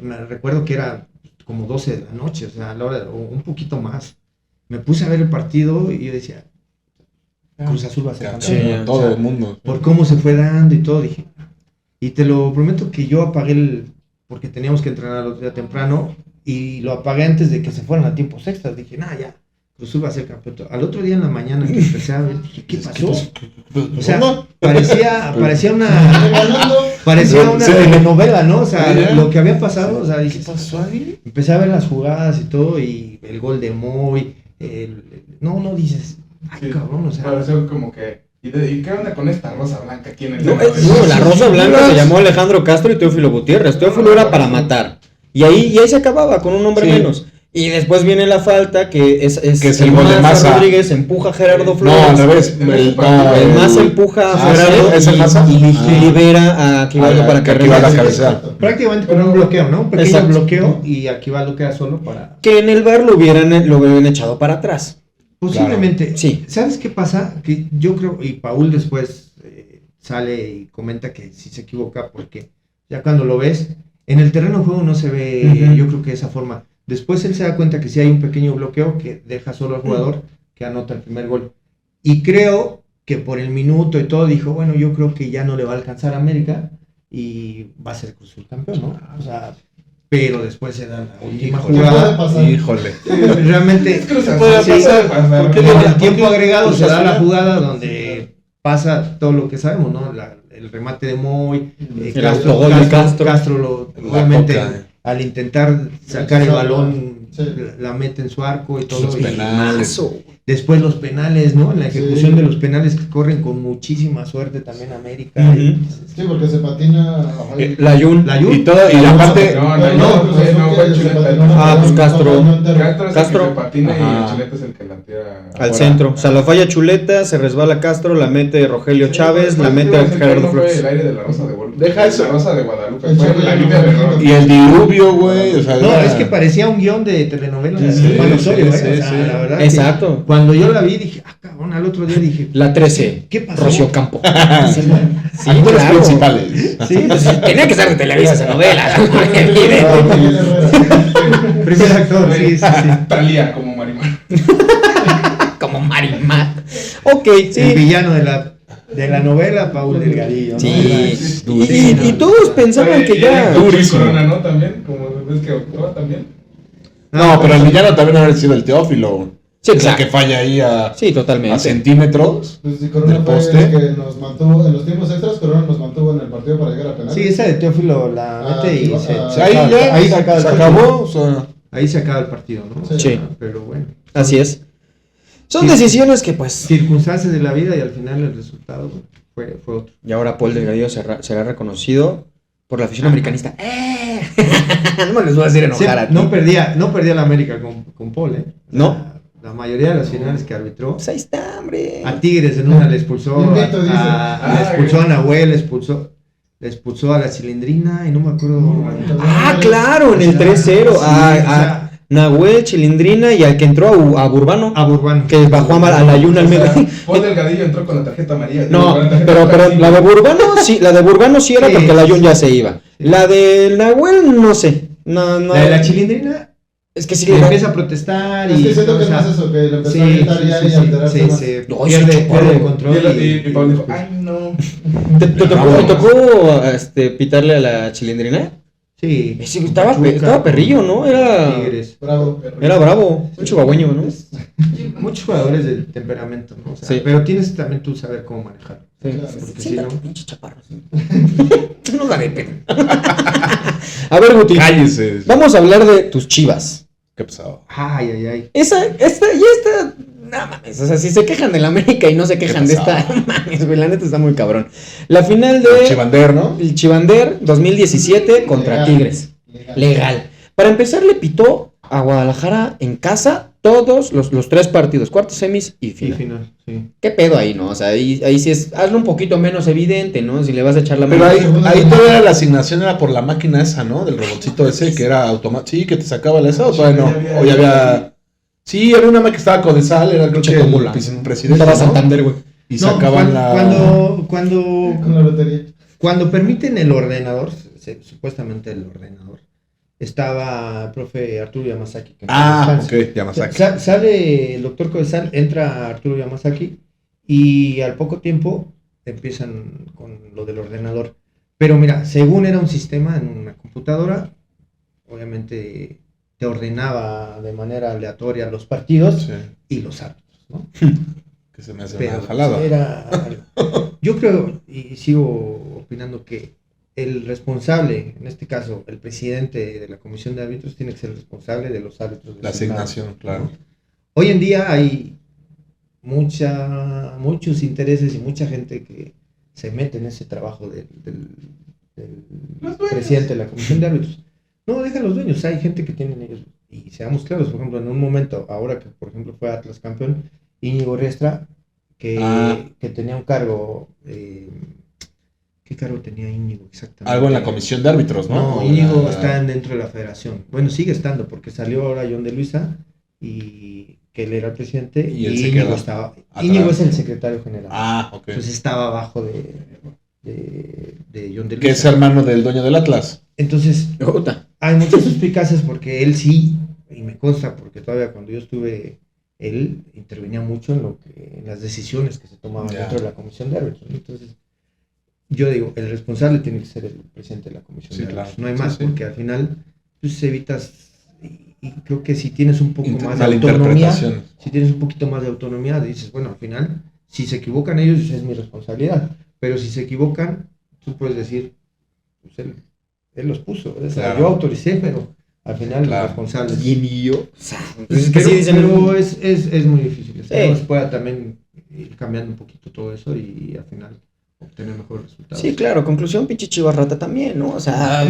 Me recuerdo que era como 12 de la noche, o sea, a la hora, o un poquito más. Me puse a ver el partido y yo decía, Cruz Azul va a ser campeón. Sí, ya, todo o sea, el mundo. por cómo se fue dando y todo, dije. Y te lo prometo que yo apagué porque teníamos que entrenar al otro día temprano, y lo apagué antes de que se fueran a tiempos extras. Dije, ya, Cruz Azul va a ser campeón. Al otro día en la mañana que empecé a ver, dije, ¿qué pasó? O sea, parecía una telenovela, ¿no? O sea, lo que había pasado, o sea, dije, ¿Qué pasó ahí? empecé a ver las jugadas y todo, y el gol de Moy, no dices, ay, cabrón, o sea, Pareció como que... ¿Y qué onda con esta rosa blanca aquí en el... No, la Rosa Blanca se llamó Alejandro Castro y Teófilo Gutiérrez. Teófilo era para matar. Y ahí se acababa con un hombre Sí. menos. Y después viene la falta, que es Que es el gol de Maza. Rodríguez empuja a Gerardo No, Flores. al revés. El Maza empuja a Gerardo ¿sí? ¿Es el Maza? y libera a Aquivaldo para que Aquivaldo regrese. a cabecear. prácticamente con un bloqueo, ¿no? Un pequeño Exacto. bloqueo, y Aquivaldo queda solo para... Que en el VAR lo hubieran echado para atrás. Posiblemente. Claro. Sí. ¿Sabes qué pasa? Que yo creo, y Paul después sale y comenta que sí se equivoca, porque ya cuando lo ves, en el terreno de juego no se ve, yo creo que de esa forma. Después él se da cuenta que sí hay un pequeño bloqueo que deja solo al jugador que anota el primer gol. Y creo que por el minuto y todo dijo, bueno, yo creo que ya no le va a alcanzar a América y va a ser Cruz Azul campeón, ¿no? O sea, pero después se da la última jugada. Híjole. Realmente, Puede sí, pasar. porque en el tiempo agregado se da la jugada donde pasa todo lo que sabemos, ¿no? El remate de Moy, El autogol de Castro. Castro La obviamente toca, al intentar sacar el balón Sí. la mete en su arco y todo. Los y penales. después los penales, ¿no? La ejecución de los penales que corren con muchísima suerte también América. Ujú. Sí, porque se patina. La Jun. Y todo, y aparte, fue Chuleta. Ah, pues Castro. Castro es Castro. el que se patina y Ajá. el Chuleta es el que la tira Al centro. O sea, la falla Chuleta, se resbala Castro, la mete Rogelio Chávez, la mete Gerardo No fue el Flores. aire de la Rosa de Guadalupe. Deja eso. La Rosa de Guadalupe. El Fue Chuleta la no línea de fue error. y el diluvio, güey. O sea, No, era- es que parecía un guión de telenovela de Sí, Juan Osorio, sí, o sea, sí. la verdad. que Exacto. Cuando yo la vi dije, cabrón, al otro día dije, La 13. ¿qué pasó? Rocío Campo. Sí, actores claro. principales. Sí, pues, tenía que ser de Televisa esa novela. Primer actor, sí. Talía como Marimar. Como Marimar. Ok, El sí. villano de la novela, Paul Delgadillo, ¿no? Sí. Durísimo. Y todos pensaban que ya. Durísimo. Corona, ¿no? También, como ves que actuaba también. No, pero el villano también habría sido el Teófilo. Sí, Es el exacto. que falla ahí a Totalmente. centímetros. Pues si Corona Del fue poste. el que nos mantuvo en los tiempos extras, Corona nos mantuvo en el partido para llegar a penales. Sí, esa de Teófilo la mete y sí, se Ahí acaba- ya ahí se acaba el partido. acabó. O sea, Ahí se acaba el partido, ¿no? Sí. O sea, Sí. Pero bueno. Así es. Son Sí. decisiones que pues... Circunstancias de la vida y al final el resultado fue otro. Y ahora Paul Delgadillo será reconocido por la afición americanista. No me les voy a decir enojar aquí. No perdía la América con Paul, ¿eh? O sea, No. La mayoría de las finales que arbitró. Pues ahí está, hombre. A Tigres en una le expulsó Invicto, dice. le expulsó a Nahuel, le expulsó a la Cilindrina y no me acuerdo. Ah, claro, en el 3-0. Sí, a o sea, Nahuel, Chilindrina y al que entró a Burbano. a Burbano. Que bajó a la Yuna al O sea, medio. Paul Delgadillo entró con la tarjeta amarilla. No, Con la tarjeta pero roja, sí. la de Burbano sí era Sí, porque la sí, Yun ya sí. se iba. Sí. La del Nahuel no sé. No. La de la Cilindrina Es que sí le le empieza a protestar Es y que siento que es o sea, más eso, que le empezó sí, a gritar ya y a alterarse más. se No, pierde, sí, pierde el chaparro. control. Y Paul dijo, ay, no. ¿Te tocó pitarle a la Chilindrina? Sí. Ese estaba Pachuca, perrillo, ¿no? Era Tigres. Bravo. bravo, un chihuahueño, ¿no? Muchos jugadores de temperamento, ¿no? O sea, Sí. pero tienes también tú saber cómo manejarlo. Claro. Porque si Siéntate, no, pinche chaparro. No da de pena. A ver, Guti, cállese. vamos a hablar de tus Chivas. ¿Qué pasó? ay. Esta, no mames, o sea, si se quejan de la América y no se quejan de esta, no mames, güey, la neta está muy cabrón. La final de Chivander, ¿no? el Chivander 2017 contra Legal. Tigres. Legal. Para empezar, le pitó a Guadalajara en casa todos los 3 partidos, cuartos, semis y y final. final, sí. ¿Qué pedo ahí, no? O sea, ahí sí es, hazlo un poquito menos evidente, ¿no? Si le vas a echar la Pero mano. ahí todavía la asignación era por la máquina esa, ¿no? Del robotcito ese que era automático. Sí, que te sacaba la esa o todavía no. O ya había. Sí, había una máquina que estaba Codesal, era creo que el Chocomula. presidente. Estaba ¿no? Santander, güey. Y No, sacaban Con la lotería. cuando permiten el ordenador, supuestamente el ordenador, estaba el profe Arturo Yamazaki. que en Ah, paz descanse. ok, Yamazaki. Sale el doctor Codesal, entra Arturo Yamazaki y al poco tiempo empiezan con lo del ordenador. Pero mira, según era un sistema en una computadora, obviamente te ordenaba de manera aleatoria los partidos Sí, y los árbitros, ¿no? que se me hace Pero una jalada. era yo creo y sigo opinando que el responsable, en este caso el presidente de la comisión de árbitros, tiene que ser el responsable de los árbitros La designados, asignación, claro. ¿no? Hoy en día hay muchos intereses y mucha gente que se mete en ese trabajo del Los dueños. presidente de la comisión de árbitros. No, deja a los dueños, hay gente que tienen ellos. Y seamos claros, por ejemplo, en un momento, ahora que por ejemplo fue Atlas campeón, Íñigo Riestra, que tenía un cargo, ¿qué cargo tenía Íñigo exactamente? Algo en la comisión de árbitros, ¿no? No, O Íñigo la- está dentro de la federación. Bueno, sigue estando, porque salió ahora John de Luisa, y que él era el presidente, Y él y se Íñigo queda estaba. atrás. Íñigo es el secretario general. Ah, ok. Entonces estaba abajo de John de Luisa. Que es hermano del dueño del Atlas. Entonces, Puta. hay muchas suspicacias porque él sí, y me consta porque todavía cuando yo estuve, él intervenía mucho en las decisiones que se tomaban Ya. dentro de la comisión de árbitros, ¿no? Entonces, yo digo, el responsable tiene que ser el presidente de la comisión Sí, de árbitros. claro. No hay Sí, más, sí. porque al final, pues evitas, y creo que si tienes un poco más de Mala autonomía, interpretación. si tienes un poquito más de autonomía, dices, bueno, al final, si se equivocan ellos, es mi responsabilidad. Pero si se equivocan, tú puedes decir, pues él los puso. O sea, Claro. yo autoricé, pero al final Claro. el responsable. ¿Quién y yo? O sea, Pues es que sí dicen. pero es muy difícil. Esperemos Sí. pueda también ir cambiando un poquito todo eso y al final obtener mejores resultados. Sí, claro, conclusión, pinche Chivas rata también, ¿no? O sea,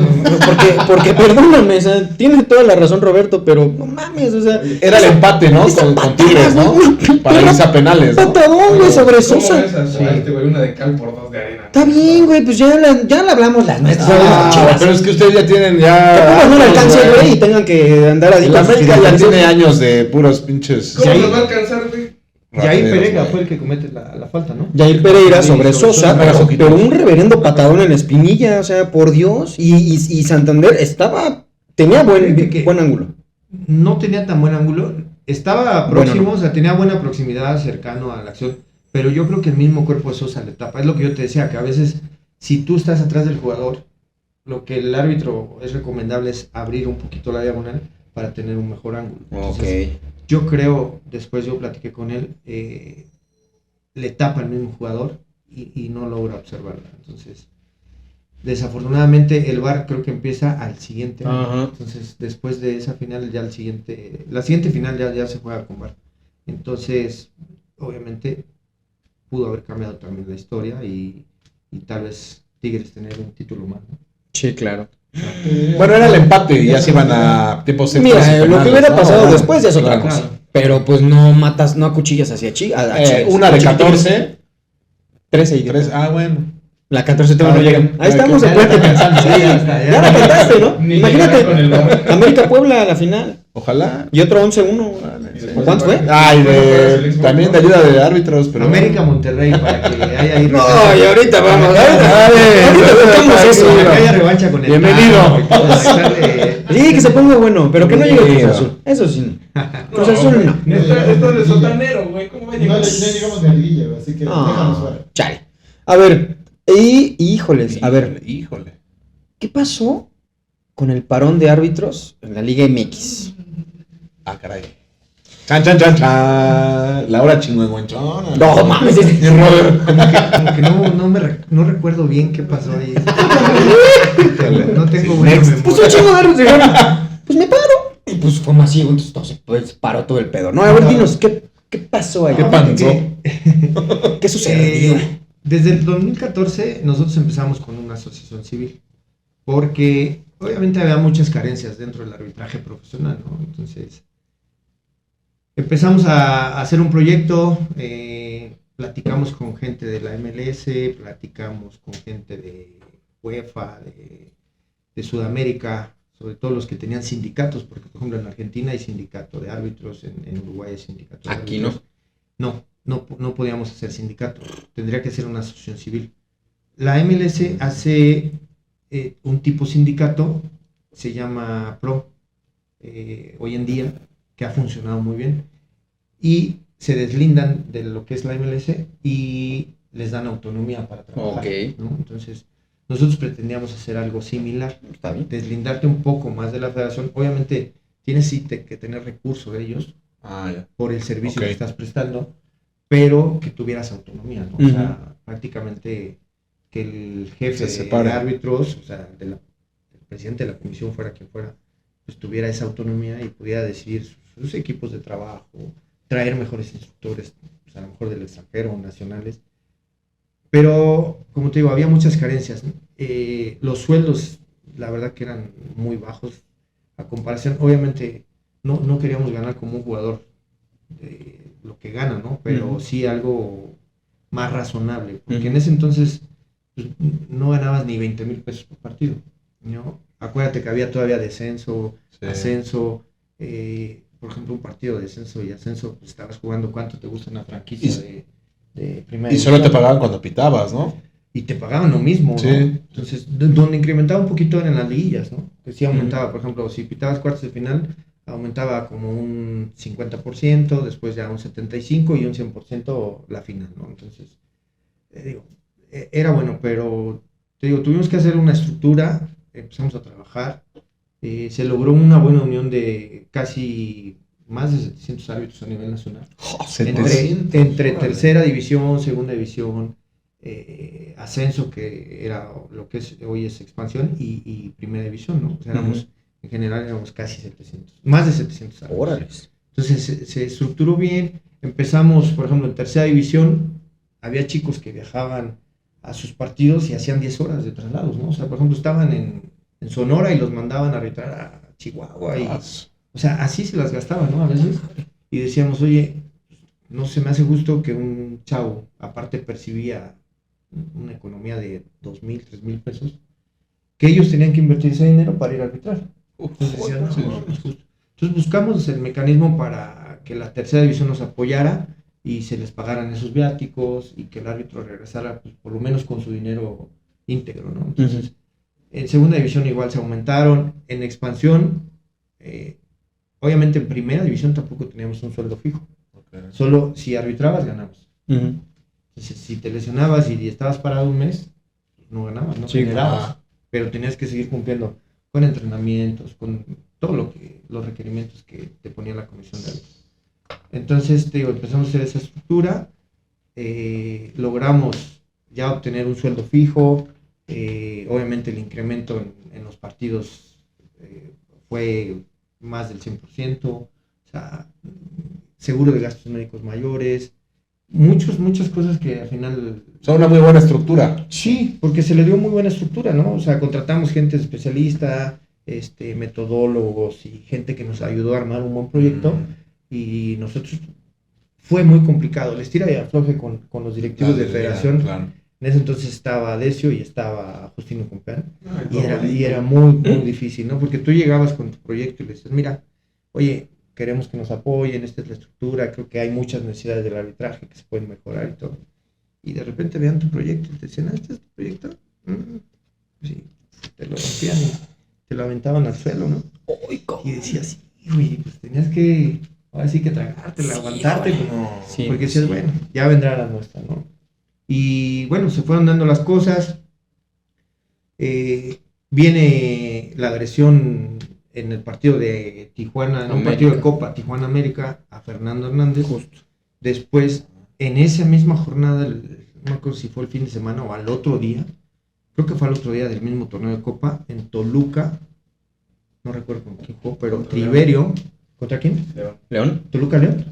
porque perdóname, o sea, tiene toda la razón Roberto, pero no mames, o sea, Era el empate, ¿no? esa Con patada, Tigres, ¿no? güey, Para irse a penales, ¿no? patadón, güey, sobre ¿Cómo Sosa. ves a Sí. este güey? Una de cal por 2 de arena. Está bien, güey, pues ya la hablamos las nuestras. Ah, Chivas. pero es que ustedes ya tienen Que ya. no le alcance, años, güey, y tengan que andar a La América ya tiene años de puros pinches. ¿Cómo ahí- nos va a alcanzar, güey? Jair rateros, Pereira güey. fue el que comete la falta, ¿no? Jair Pereira Sí, sobre Sosa, Sosa, pero un reverendo patadón en la espinilla, o sea, por Dios. Y Santander tenía Fíjate que- buen ángulo. No tenía tan buen ángulo. Estaba Bueno, próximo, no. o sea, tenía buena proximidad, cercano a la acción. Pero yo creo que el mismo cuerpo de Sosa le tapa. Es lo que yo te decía, que a veces, si tú estás atrás del jugador, lo que el árbitro es recomendable es abrir un poquito la diagonal para tener un mejor ángulo. Entonces, Yo creo, después yo platiqué con él, le tapa el mismo jugador y no logra observarla. Entonces, desafortunadamente el VAR creo que empieza al siguiente año. Ajá. Entonces, después de esa final, ya la siguiente final ya se juega con VAR. Entonces, obviamente, pudo haber cambiado también la historia y tal vez Tigres tener un título más, ¿no? Sí, claro. Bueno, era el empate y ya se iban a tiempos extras y Mira, lo que penales, hubiera ¿no? pasado Claro, después ya es otra claro. cosa. Pero pues no matas, no acuchillas hacia Chivas. Una de 14. 13 y 3, bueno. La 14 no Ah, llega. bien. Ahí estamos de Ya puente la pensando. Sí, ya está, ya la cantaste, ¿no? Ni Imagínate, llegar con el nombre. América Puebla a la final. Ojalá. Y otro 11-1. ¿Cuánto fue? Ay, también de ayuda de árbitros, pero... América Monterrey para que haya ahí No, revancha. y ahorita vamos. Ahorita tocamos eso. Para que tranquilo. haya revancha con el Bienvenido. Tano y todo, estarle- Sí, que se ponga bueno, pero que no llegue Cruz Bienvenido. Azul. Eso sí. Cruz Azul no. Esto es de sotanero, güey. ¿Cómo va a No, llegar? no llegamos ni a liguilla, güey, así que déjanos fuera. Chale. A ver, híjoles, a ver, Híjole. ¿qué pasó con el parón de árbitros en la Liga MX? Ah, caray. Chan, chan, chan, chan. La hora chingüengüenchona. No mames, Y Robert. como que no recuerdo bien qué pasó ahí. No tengo buena Next. pues un memoria. chingo de árbitros dijeron, pues me paro. Y pues fue masivo, entonces todo se paró todo el pedo. No, a ver, dinos, ¿qué pasó ahí? ¿Qué pasó? ¿Qué sucedió? Desde el 2014 nosotros empezamos con una asociación civil, porque obviamente había muchas carencias dentro del arbitraje profesional, ¿no? Entonces empezamos a hacer un proyecto, platicamos con gente de la MLS, platicamos con gente de UEFA, de Sudamérica, sobre todo los que tenían sindicatos, porque por ejemplo en Argentina hay sindicato de árbitros, en Uruguay hay sindicato de Aquí árbitros. No podíamos hacer sindicato, tendría que ser una asociación civil. La MLS hace un tipo sindicato, se llama PRO, hoy en día, que ha funcionado muy bien, y se deslindan de lo que es la MLS y les dan autonomía para trabajar, Ok. ¿no? Entonces, nosotros pretendíamos hacer algo similar, Está bien. deslindarte un poco más de la federación. Obviamente, tienes sí que tener recursos de ellos Ah, ya. por el servicio Ok. que estás prestando, pero que tuvieras autonomía, ¿no? O sea, prácticamente que el jefe Se de separe. árbitros, o sea, el presidente de la comisión, fuera quien fuera, pues tuviera esa autonomía y pudiera decidir sus equipos de trabajo, traer mejores instructores, pues, a lo mejor del extranjero o nacionales. Pero, como te digo, había muchas carencias, ¿no? Los sueldos, la verdad que eran muy bajos a comparación. Obviamente, no queríamos ganar como un jugador lo que gana, ¿no? Pero sí algo más razonable, porque en ese entonces pues, no ganabas ni 20,000 pesos por partido, ¿no? Acuérdate que había todavía descenso, Sí. ascenso, por ejemplo, un partido de descenso y ascenso, pues estabas jugando cuánto te gusta una franquicia de primera Y solo te división. pagaban cuando pitabas, ¿no? Y te pagaban lo mismo, ¿no? Sí. Entonces, donde incrementaba un poquito eran las liguillas, ¿no? Que sí aumentaba, por ejemplo, si pitabas cuartos de final, aumentaba como un 50%, después ya un 75% y un 100% la final, ¿no? Entonces, era bueno, pero te digo, tuvimos que hacer una estructura, empezamos a trabajar, se logró una buena unión de casi más de 700 árbitros a nivel nacional. Entre tercera división, segunda división, ascenso, que era lo que hoy es expansión, y primera división, ¿no? O sea, en general éramos casi 700, más de 700 árbitros. Órales. Entonces se estructuró bien, empezamos, por ejemplo, en tercera división, había chicos que viajaban a sus partidos y hacían 10 horas de traslados, ¿no? O sea, por ejemplo, estaban en Sonora y los mandaban a arbitrar a Chihuahua, o sea, así se las gastaban, ¿no? A veces, y decíamos, oye, no se me hace justo que un chavo, aparte percibía una economía de 2,000, 3,000 pesos, que ellos tenían que invertir ese dinero para ir a arbitrar. Entonces decían, no, no es justo. Entonces buscamos el mecanismo para que la tercera división nos apoyara y se les pagaran esos viáticos y que el árbitro regresara, pues, por lo menos con su dinero íntegro, ¿no? Entonces, en segunda división igual se aumentaron, en expansión, obviamente en primera división tampoco teníamos un sueldo fijo, solo si arbitrabas ganabas. Entonces, si te lesionabas y estabas parado un mes, no ganabas, no generabas, pero tenías que seguir cumpliendo con entrenamientos, con todo los requerimientos que te ponía la comisión de árbitros. Entonces, te digo, empezamos a hacer esa estructura, logramos ya obtener un sueldo fijo, obviamente el incremento en los partidos fue más del 100%, o sea, seguro de gastos médicos mayores, muchas cosas que al final... Son una muy buena estructura. Sí, porque se le dio muy buena estructura, ¿no? O sea, contratamos gente especialista, metodólogos y gente que nos ayudó a armar un buen proyecto. Y nosotros, fue muy complicado, el estira y afloje con los directivos de federación. Claro. En ese entonces estaba Decio y estaba Justino Compeán. Y era muy difícil, ¿no? Porque tú llegabas con tu proyecto y le dices, mira, oye, queremos que nos apoyen, esta es la estructura, creo que hay muchas necesidades del arbitraje que se pueden mejorar y todo. Y de repente vean tu proyecto y te decían, ¿este es tu proyecto? Sí, te lo rompían y te lo aventaban al suelo, ¿no? Y decías, sí, güey, pues tenías que, ahora sí que tragártela, aguantarte, porque decías, bueno, ya vendrá la nuestra, ¿no? Y bueno, se fueron dando las cosas, viene la agresión en el partido de Tijuana, en un partido de Copa, Tijuana América, a Fernando Hernández. Justo. Después, en esa misma jornada, no me acuerdo si fue el fin de semana o al otro día, creo que fue al otro día del mismo torneo de Copa, en Toluca, no recuerdo con quién jugó, pero Triverio, ¿contra quién? León. ¿Toluca-León?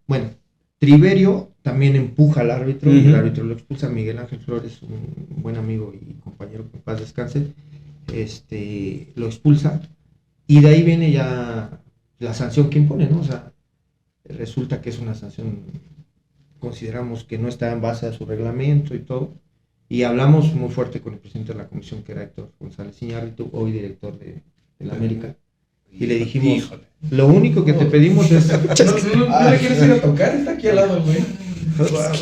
Bueno, Triverio también empuja al árbitro, y el árbitro lo expulsa. Miguel Ángel Flores, un buen amigo y compañero, que en paz descanse, lo expulsa, y de ahí viene ya la sanción que impone, ¿no? O sea, resulta que es una sanción, consideramos que no está en base a su reglamento y todo, y hablamos muy fuerte con el presidente de la comisión, que era Héctor González Iñárritu, hoy director de la América, y le dijimos, híjole, lo único que te pedimos es... ¿No le quieres ir a tocar? Está aquí al lado, güey.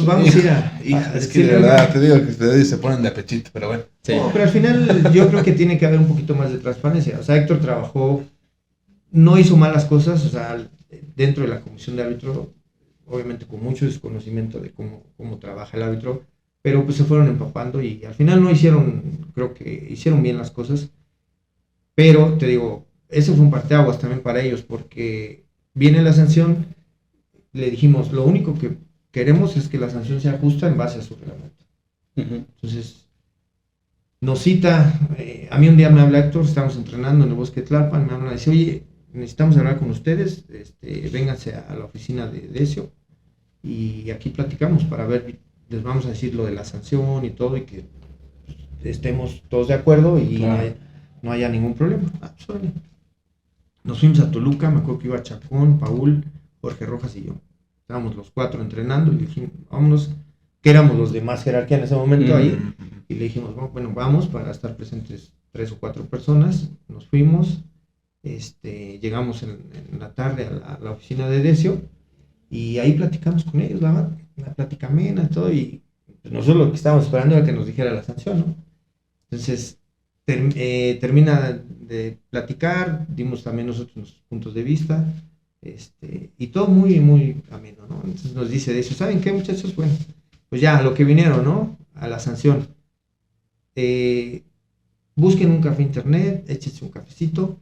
Vamos a ir a... Es que de verdad, te digo que ustedes se ponen de apechito, pero bueno. Sí. No, pero al final yo creo que tiene que haber un poquito más de transparencia. O sea, Héctor trabajó, no hizo malas cosas, o sea, dentro de la comisión de árbitro, obviamente con mucho desconocimiento de cómo trabaja el árbitro, pero pues se fueron empapando y al final no hicieron, creo que hicieron bien las cosas, pero te digo, ese fue un parteaguas también para ellos, porque viene la sanción, le dijimos, lo único que queremos es que la sanción sea justa en base a su reglamento. Entonces, nos cita, a mí un día me habla Héctor, estamos entrenando en el Bosque de Tlalpan, me habla y dice, oye, necesitamos hablar con ustedes, vénganse a la oficina de Decio y aquí platicamos para ver, les vamos a decir lo de la sanción y todo, y que estemos todos de acuerdo y claro, no haya ningún problema. Pues, vale. Nos fuimos a Toluca, me acuerdo que iba Chacón, Paul, Jorge Rojas y yo. Estábamos los 4 entrenando y le dijimos, vámonos, que éramos los de más jerarquía en ese momento ahí, y le dijimos, bueno, vamos para estar presentes 3 o 4 personas. Nos fuimos, llegamos en la tarde a la oficina de Decio y ahí platicamos con ellos, la plática amena, todo, y pues nosotros lo que estábamos esperando era que nos dijera la sanción, ¿no? Entonces, termina de platicar, dimos también nosotros nuestros puntos de vista, y todo muy, muy ameno, ¿no? Entonces nos dice Decio, ¿saben qué, muchachos? Bueno, pues ya, a lo que vinieron, ¿no? A la sanción. Busquen un café internet, échense un cafecito,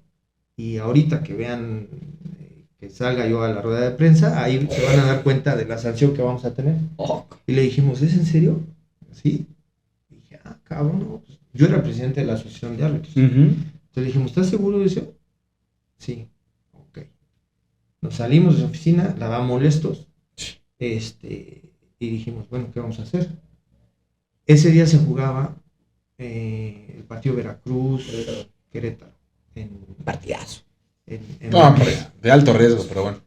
y ahorita que vean que salga yo a la rueda de prensa, ahí se van a dar cuenta de la sanción que vamos a tener. Y le dijimos, ¿es en serio? Sí. Y dije, cabrón, no. Pues, yo era presidente de la asociación de árbitros. Entonces le dijimos, ¿estás seguro de eso? Sí. Ok. Nos salimos de la oficina, la damos molestos, y dijimos, bueno, ¿qué vamos a hacer? Ese día se jugaba el partido Veracruz-Querétaro. Partidazo. De alto riesgo, pero bueno.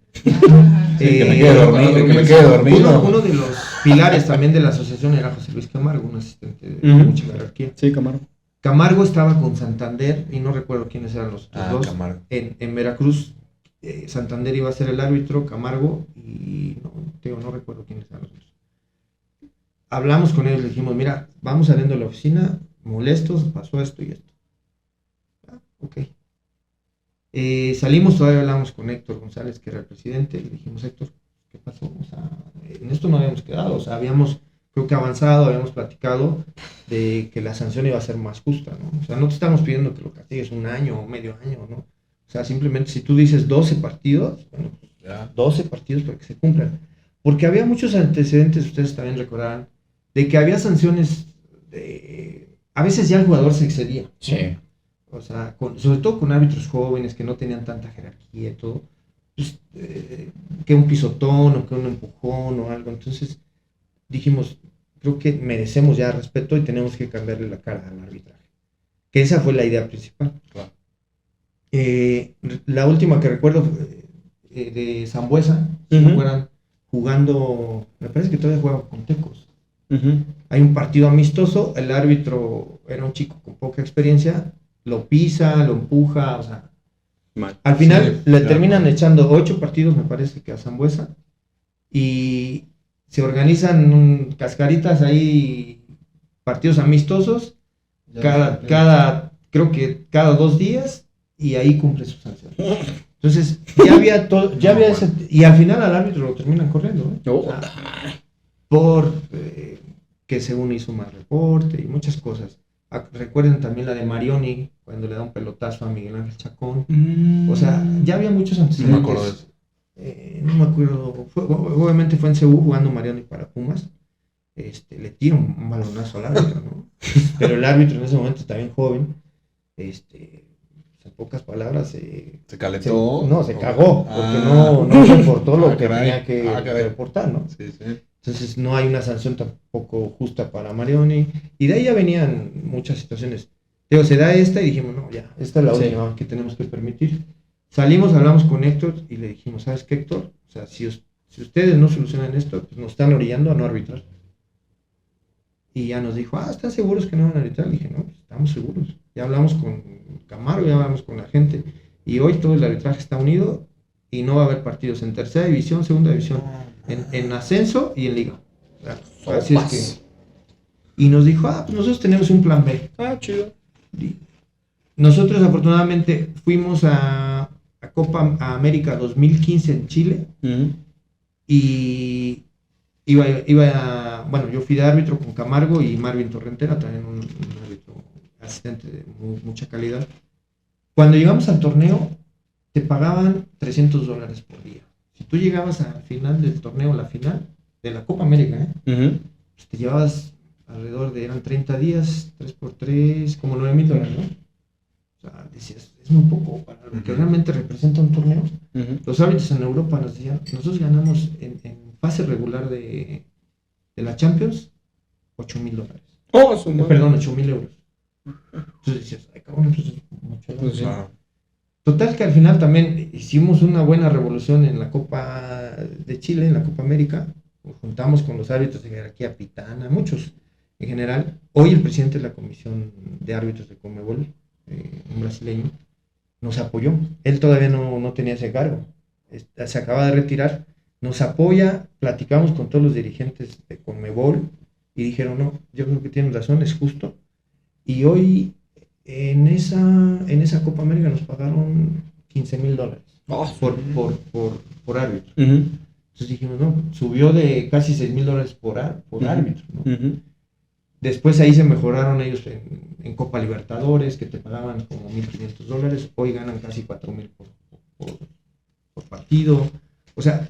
Que me quede dormido. Uno de los pilares también de la asociación era José Luis Camargo, un asistente de mucha jerarquía. Sí, Camargo. Camargo estaba con Santander y no recuerdo quiénes eran los dos. Camargo. En Veracruz, Santander iba a ser el árbitro, Camargo, y no recuerdo quiénes eran los dos. Hablamos con ellos, le dijimos, mira, vamos saliendo de la oficina, molestos, pasó esto y esto. Ok. Salimos, todavía hablamos con Héctor González, que era el presidente, le dijimos, Héctor, ¿qué pasó? O sea, en esto no habíamos quedado, o sea, habíamos, creo que avanzado, habíamos platicado de que la sanción iba a ser más justa, ¿no? O sea, no te estamos pidiendo que lo castigues un año o medio año, ¿no? O sea, simplemente si tú dices 12 partidos, bueno, pues Ya. 12 partidos para que se cumplan. Porque había muchos antecedentes, ustedes también recordarán, de que había sanciones, a veces ya el jugador se excedía. ¿no? Sí. O sea, sobre todo con árbitros jóvenes que no tenían tanta jerarquía y todo, pues, que un pisotón o que un empujón o algo. Entonces dijimos, creo que merecemos ya respeto y tenemos que cambiarle la cara al arbitraje. Que esa fue la idea principal. Claro. La última que recuerdo de Sambuesa, si Ujú. me acuerdan, jugando, me parece que todavía jugaba con Tecos. Ujú. Hay un partido amistoso, el árbitro era un chico con poca experiencia, lo pisa, lo empuja, o sea, Mal. al final Sí, le claro. terminan echando 8 partidos, me parece que a Sambuesa, y se organizan cascaritas ahí, partidos amistosos, creo que cada 2 días, y ahí cumple su sanción. Entonces, ya había todo, ya había ese, y al final al árbitro lo terminan corriendo, ¿eh? Oh, O sea, por que según hizo más reporte y muchas cosas. Recuerden también la de Marioni, cuando le da un pelotazo a Miguel Ángel Chacón. O sea, ya había muchos No antecedentes. me acuerdo de eso. No me acuerdo, obviamente fue en CU jugando Marioni para Pumas. Le tira un balonazo al árbitro, ¿no? Pero el árbitro en ese momento también joven, en pocas palabras, ¿Se calentó? se cagó, porque Ah. no reportó lo Ah, que caray. tenía que Ah, caray. reportar, ¿no? Sí, sí. Entonces no hay una sanción tampoco justa para Marioni. Y de ahí ya venían muchas situaciones. Digo, se da esta y dijimos, no, ya, esta es la Sí. última que tenemos que permitir. Salimos, hablamos con Héctor y le dijimos, ¿sabes qué, Héctor? O sea, si ustedes no solucionan esto, pues nos están orillando a no arbitrar. Y ya nos dijo, ¿están seguros que no van a arbitrar? Le dije, no, pues, estamos seguros. Ya hablamos con Camargo, ya hablamos con la gente. Y hoy todo el arbitraje está unido y no va a haber partidos en tercera división, segunda división, en ascenso y en liga. O sea, así es que... Y nos dijo, pues nosotros tenemos un plan B. chido. Y nosotros afortunadamente fuimos a Copa América 2015 en Chile y bueno, yo fui de árbitro con Camargo y Marvin Torrentera, también un árbitro asistente de mucha calidad. Cuando llegamos al torneo, te pagaban $300 por día. Si tú llegabas al final del torneo, la final de la Copa América, pues te llevabas alrededor de, eran 30 días, 3 por 3, como $9,000, ¿no? O sea, decías, es muy poco para lo que realmente representa un torneo. Los árbitros en Europa nos decían, nosotros ganamos en fase regular de la Champions $8,000. Perdón, 8,000 euros. Entonces decías, ay cabrón, pues es mucho. Pues sí. Total que al final también hicimos una buena revolución en la Copa de Chile, en la Copa América. Nos juntamos con los árbitros de jerarquía pitana, muchos en general. Hoy el presidente de la Comisión de Árbitros de Conmebol, un brasileño, nos apoyó. Él todavía no tenía ese cargo. Se acaba de retirar. Nos apoya, platicamos con todos los dirigentes de Conmebol y dijeron, no, yo creo que tienen razón, es justo. Y hoy en esa Copa América nos pagaron $15,000 por árbitro. Entonces dijimos, no, subió de casi $6,000 por árbitro, ¿no? Después ahí se mejoraron ellos en Copa Libertadores, que te pagaban como $1,500, hoy ganan casi $4,000 por partido. O sea,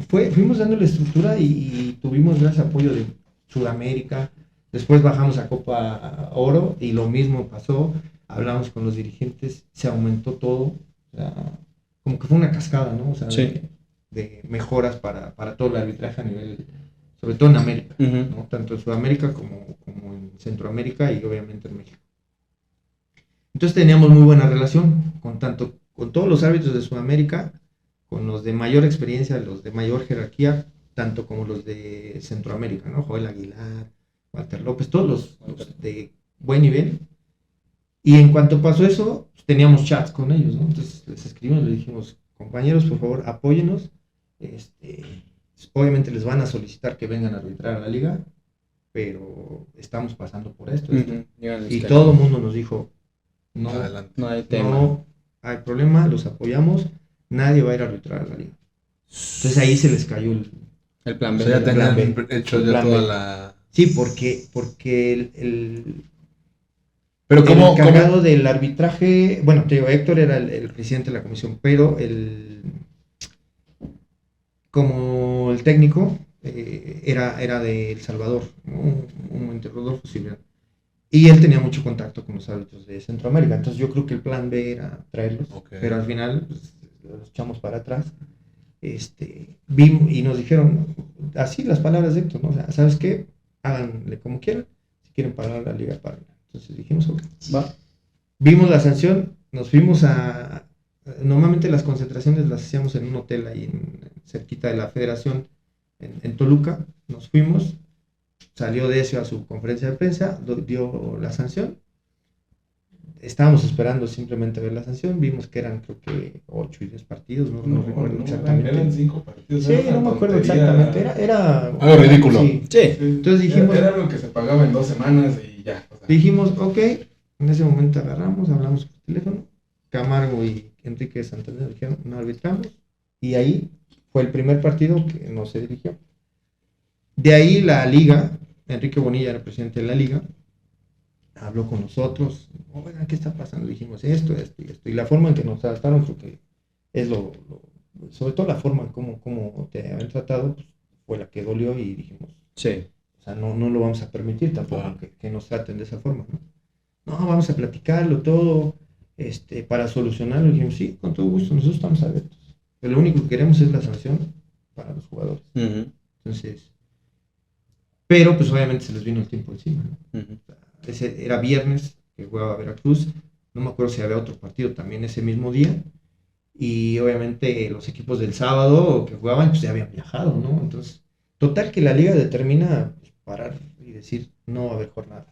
fuimos dándole estructura y tuvimos gran apoyo de Sudamérica. Después bajamos a Copa Oro y lo mismo pasó. Hablamos con los dirigentes, se aumentó todo. O sea, como que fue una cascada, ¿no? O sea, Sí. de mejoras para todo el arbitraje a nivel, sobre todo en América, ¿no? Tanto en Sudamérica como en Centroamérica y obviamente en México. Entonces teníamos muy buena relación con todos los árbitros de Sudamérica, con los de mayor experiencia, los de mayor jerarquía, tanto como los de Centroamérica, ¿no? Joel Aguilar, Walter López, todos los de buen nivel. Y en cuanto pasó eso, pues, teníamos chats con ellos, ¿no? Entonces les escribimos, les dijimos, compañeros, por favor, apóyenos. Obviamente les van a solicitar que vengan a arbitrar a la liga, pero estamos pasando por esto. Y todo el mundo nos dijo, no, Adelante. No hay tema. no hay problema, los apoyamos, nadie va a ir a arbitrar a la liga. Entonces ahí se les cayó El plan O B. sea, ya plan tenían B. hecho El ya plan toda B. la... Sí, porque el Pero ¿cómo? encargado del arbitraje, bueno, te digo, Héctor era el presidente de la comisión, pero como el técnico era de El Salvador, ¿no? Un Rodolfo Silva. Y él tenía mucho contacto con los árbitros de Centroamérica. Entonces yo creo que el plan B era traerlos. Pero al final pues, los echamos para atrás. Vimos y nos dijeron, así las palabras de Héctor, ¿no? O sea, ¿sabes qué? Háganle como quieran. Si quieren parar la liga, paren. Entonces dijimos, ok, va. Vimos la sanción, nos fuimos a... Normalmente las concentraciones las hacíamos en un hotel ahí cerquita de la federación, en Toluca. Nos fuimos, salió Decio a su conferencia de prensa, dio la sanción. Estábamos esperando simplemente ver la sanción, vimos que eran creo que 8 y 10 partidos, no recuerdo exactamente. Eran 5 partidos. Sí, no me acuerdo exactamente, era algo ridículo. Sí. Entonces dijimos... Era algo que se pagaba en 2 semanas y ya. O sea. Dijimos, ok, en ese momento agarramos, hablamos por teléfono, Camargo y Enrique Santander dijeron, no arbitramos, y ahí fue el primer partido que no se dirigió. De ahí la liga, Enrique Bonilla era presidente de la liga, habló con nosotros, oigan, ¿qué está pasando? Dijimos esto, y la forma en que nos trataron creo que es sobre todo la forma en cómo te habían tratado, pues, fue la que dolió y dijimos, sí. O sea, no lo vamos a permitir tampoco que nos traten de esa forma, ¿no? No, vamos a platicarlo todo, para solucionarlo. Y dijimos, sí, con todo gusto, nosotros estamos abiertos. Pero lo único que queremos es la sanción para los jugadores. Uh-huh. Entonces, pero pues obviamente se les vino el tiempo encima, ¿no? Uh-huh. O sea, era viernes que jugaba Veracruz, no me acuerdo si había otro partido también ese mismo día, y obviamente los equipos del sábado que jugaban pues ya habían viajado, ¿no? Entonces, total que la liga determina pues, parar y decir, no va a haber jornada,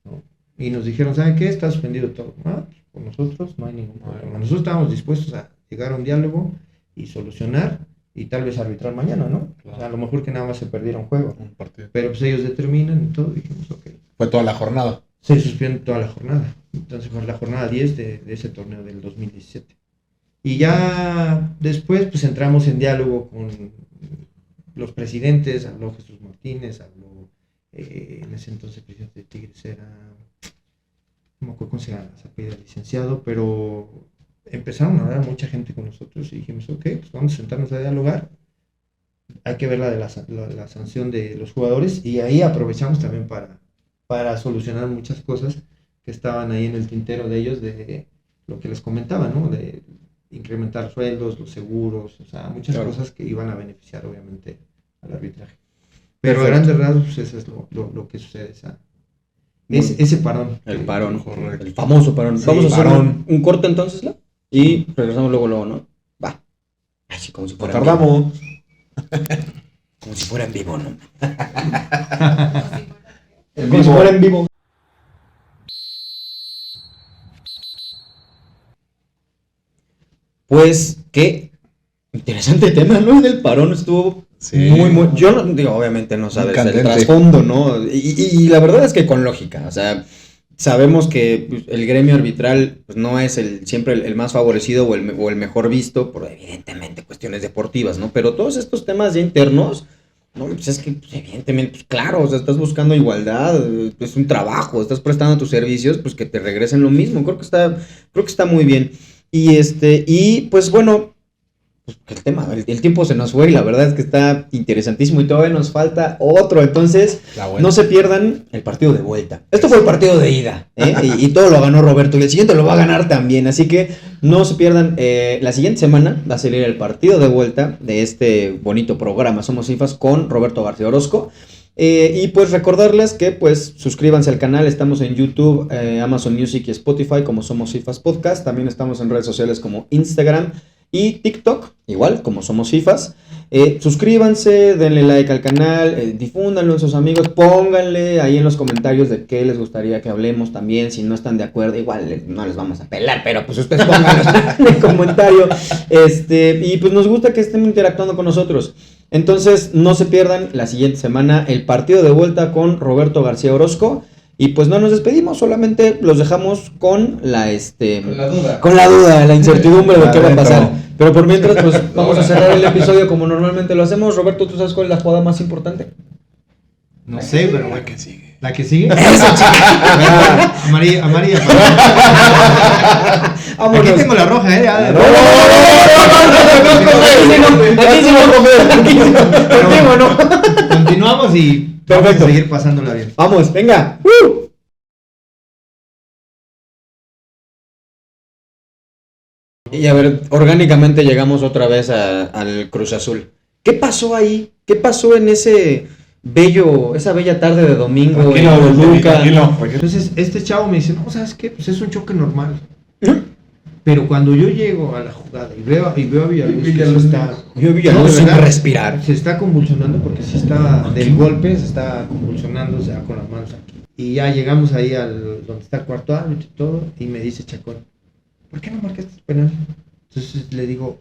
¿no? Y nos dijeron, ¿saben qué? Está suspendido todo. Pues, con nosotros no hay ningún problema. Nosotros estábamos dispuestos a llegar a un diálogo y solucionar y tal vez arbitrar mañana, ¿no? Claro. O sea, a lo mejor que nada más se perdiera un juego. Un partido. Pero pues ellos determinan y todo, dijimos, ok. Fue toda la jornada. Se suspende toda la jornada. Entonces fue la jornada 10 de ese torneo del 2017. Y ya después pues entramos en diálogo con los presidentes, habló Jesús Martínez, habló en ese entonces el presidente de Tigres era... no me acuerdo cómo se apellida, licenciado, pero empezaron a hablar mucha gente con nosotros y dijimos, ok, pues vamos a sentarnos a dialogar, hay que ver la sanción de los jugadores y ahí aprovechamos también para solucionar muchas cosas que estaban ahí en el tintero de ellos, de lo que les comentaba, ¿no? De incrementar sueldos, los seguros, o sea, muchas cosas que iban a beneficiar obviamente al arbitraje. Pero a grandes rasgos, pues eso es lo que sucede, ese parón. El parón, correcto. El famoso parón. Sí, vamos a hacer parón. un corte entonces, ¿no? Y regresamos luego, ¿no? Va. Así como si fuera Tardamos. Como si fuera en vivo, ¿no? Como si fuera en vivo. Pues, qué interesante tema, ¿no? En el parón estuvo muy... Yo no, digo, obviamente no sabes el trasfondo, ¿no? Y la verdad es que con lógica, o sea, sabemos que el gremio arbitral pues, no es siempre el más favorecido o el mejor visto por evidentemente cuestiones deportivas, ¿no? Pero todos estos temas ya internos, no, pues es que pues, evidentemente, pues claro, o sea, estás buscando igualdad, es un trabajo, estás prestando tus servicios, pues que te regresen lo mismo, creo que está muy bien. Y pues bueno, pues el tema, el tiempo se nos fue y la verdad es que está interesantísimo y todavía nos falta otro, entonces no se pierdan el partido de vuelta. Esto fue el partido de ida, y todo lo ganó Roberto y el siguiente lo va a ganar también, así que no se pierdan, la siguiente semana va a salir el partido de vuelta de este bonito programa Somos FIFAs con Roberto García Orozco. Y pues recordarles que pues suscríbanse al canal, estamos en YouTube, Amazon Music y Spotify como Somos FIFAs Podcast, también estamos en redes sociales como Instagram y TikTok, igual como Somos FIFAs. Suscríbanse, denle like al canal, difúndanlo a sus amigos, pónganle ahí en los comentarios de qué les gustaría que hablemos también, si no están de acuerdo, igual no les vamos a pelar, pero pues ustedes pónganlo en el comentario, y pues nos gusta que estén interactuando con nosotros. Entonces no se pierdan la siguiente semana el partido de vuelta con Roberto García Orozco. Y pues no nos despedimos, solamente los dejamos con la duda, la incertidumbre de qué va a pasar. Pero por mientras, pues vamos a cerrar el episodio como normalmente lo hacemos. Roberto, ¿tú sabes cuál es la jugada más importante? No sé, pero la que sigue. ¿La que sigue? Amarilla. Aquí tengo la roja, Aquí sí no, profe. Contigo, ¿no? Continuamos y vamos Perfecto. a seguir pasándola bien. Vamos, venga. Y a ver, orgánicamente llegamos otra vez al Cruz Azul. ¿Qué pasó ahí? ¿Qué pasó en esa bella tarde de domingo en Toluca? Entonces, este chavo me dice, no, ¿sabes qué? Pues es un choque normal. Pero cuando yo llego a la jugada y veo a Villaluz que sí está... Yo vi a No, de sin verdad, respirar. Se está convulsionando porque sí está del golpe, se está convulsionando, o sea, con las manos aquí. Y ya llegamos ahí donde está el cuarto árbitro y todo, y me dice Chacón, ¿por qué no marcaste el penal? Entonces le digo,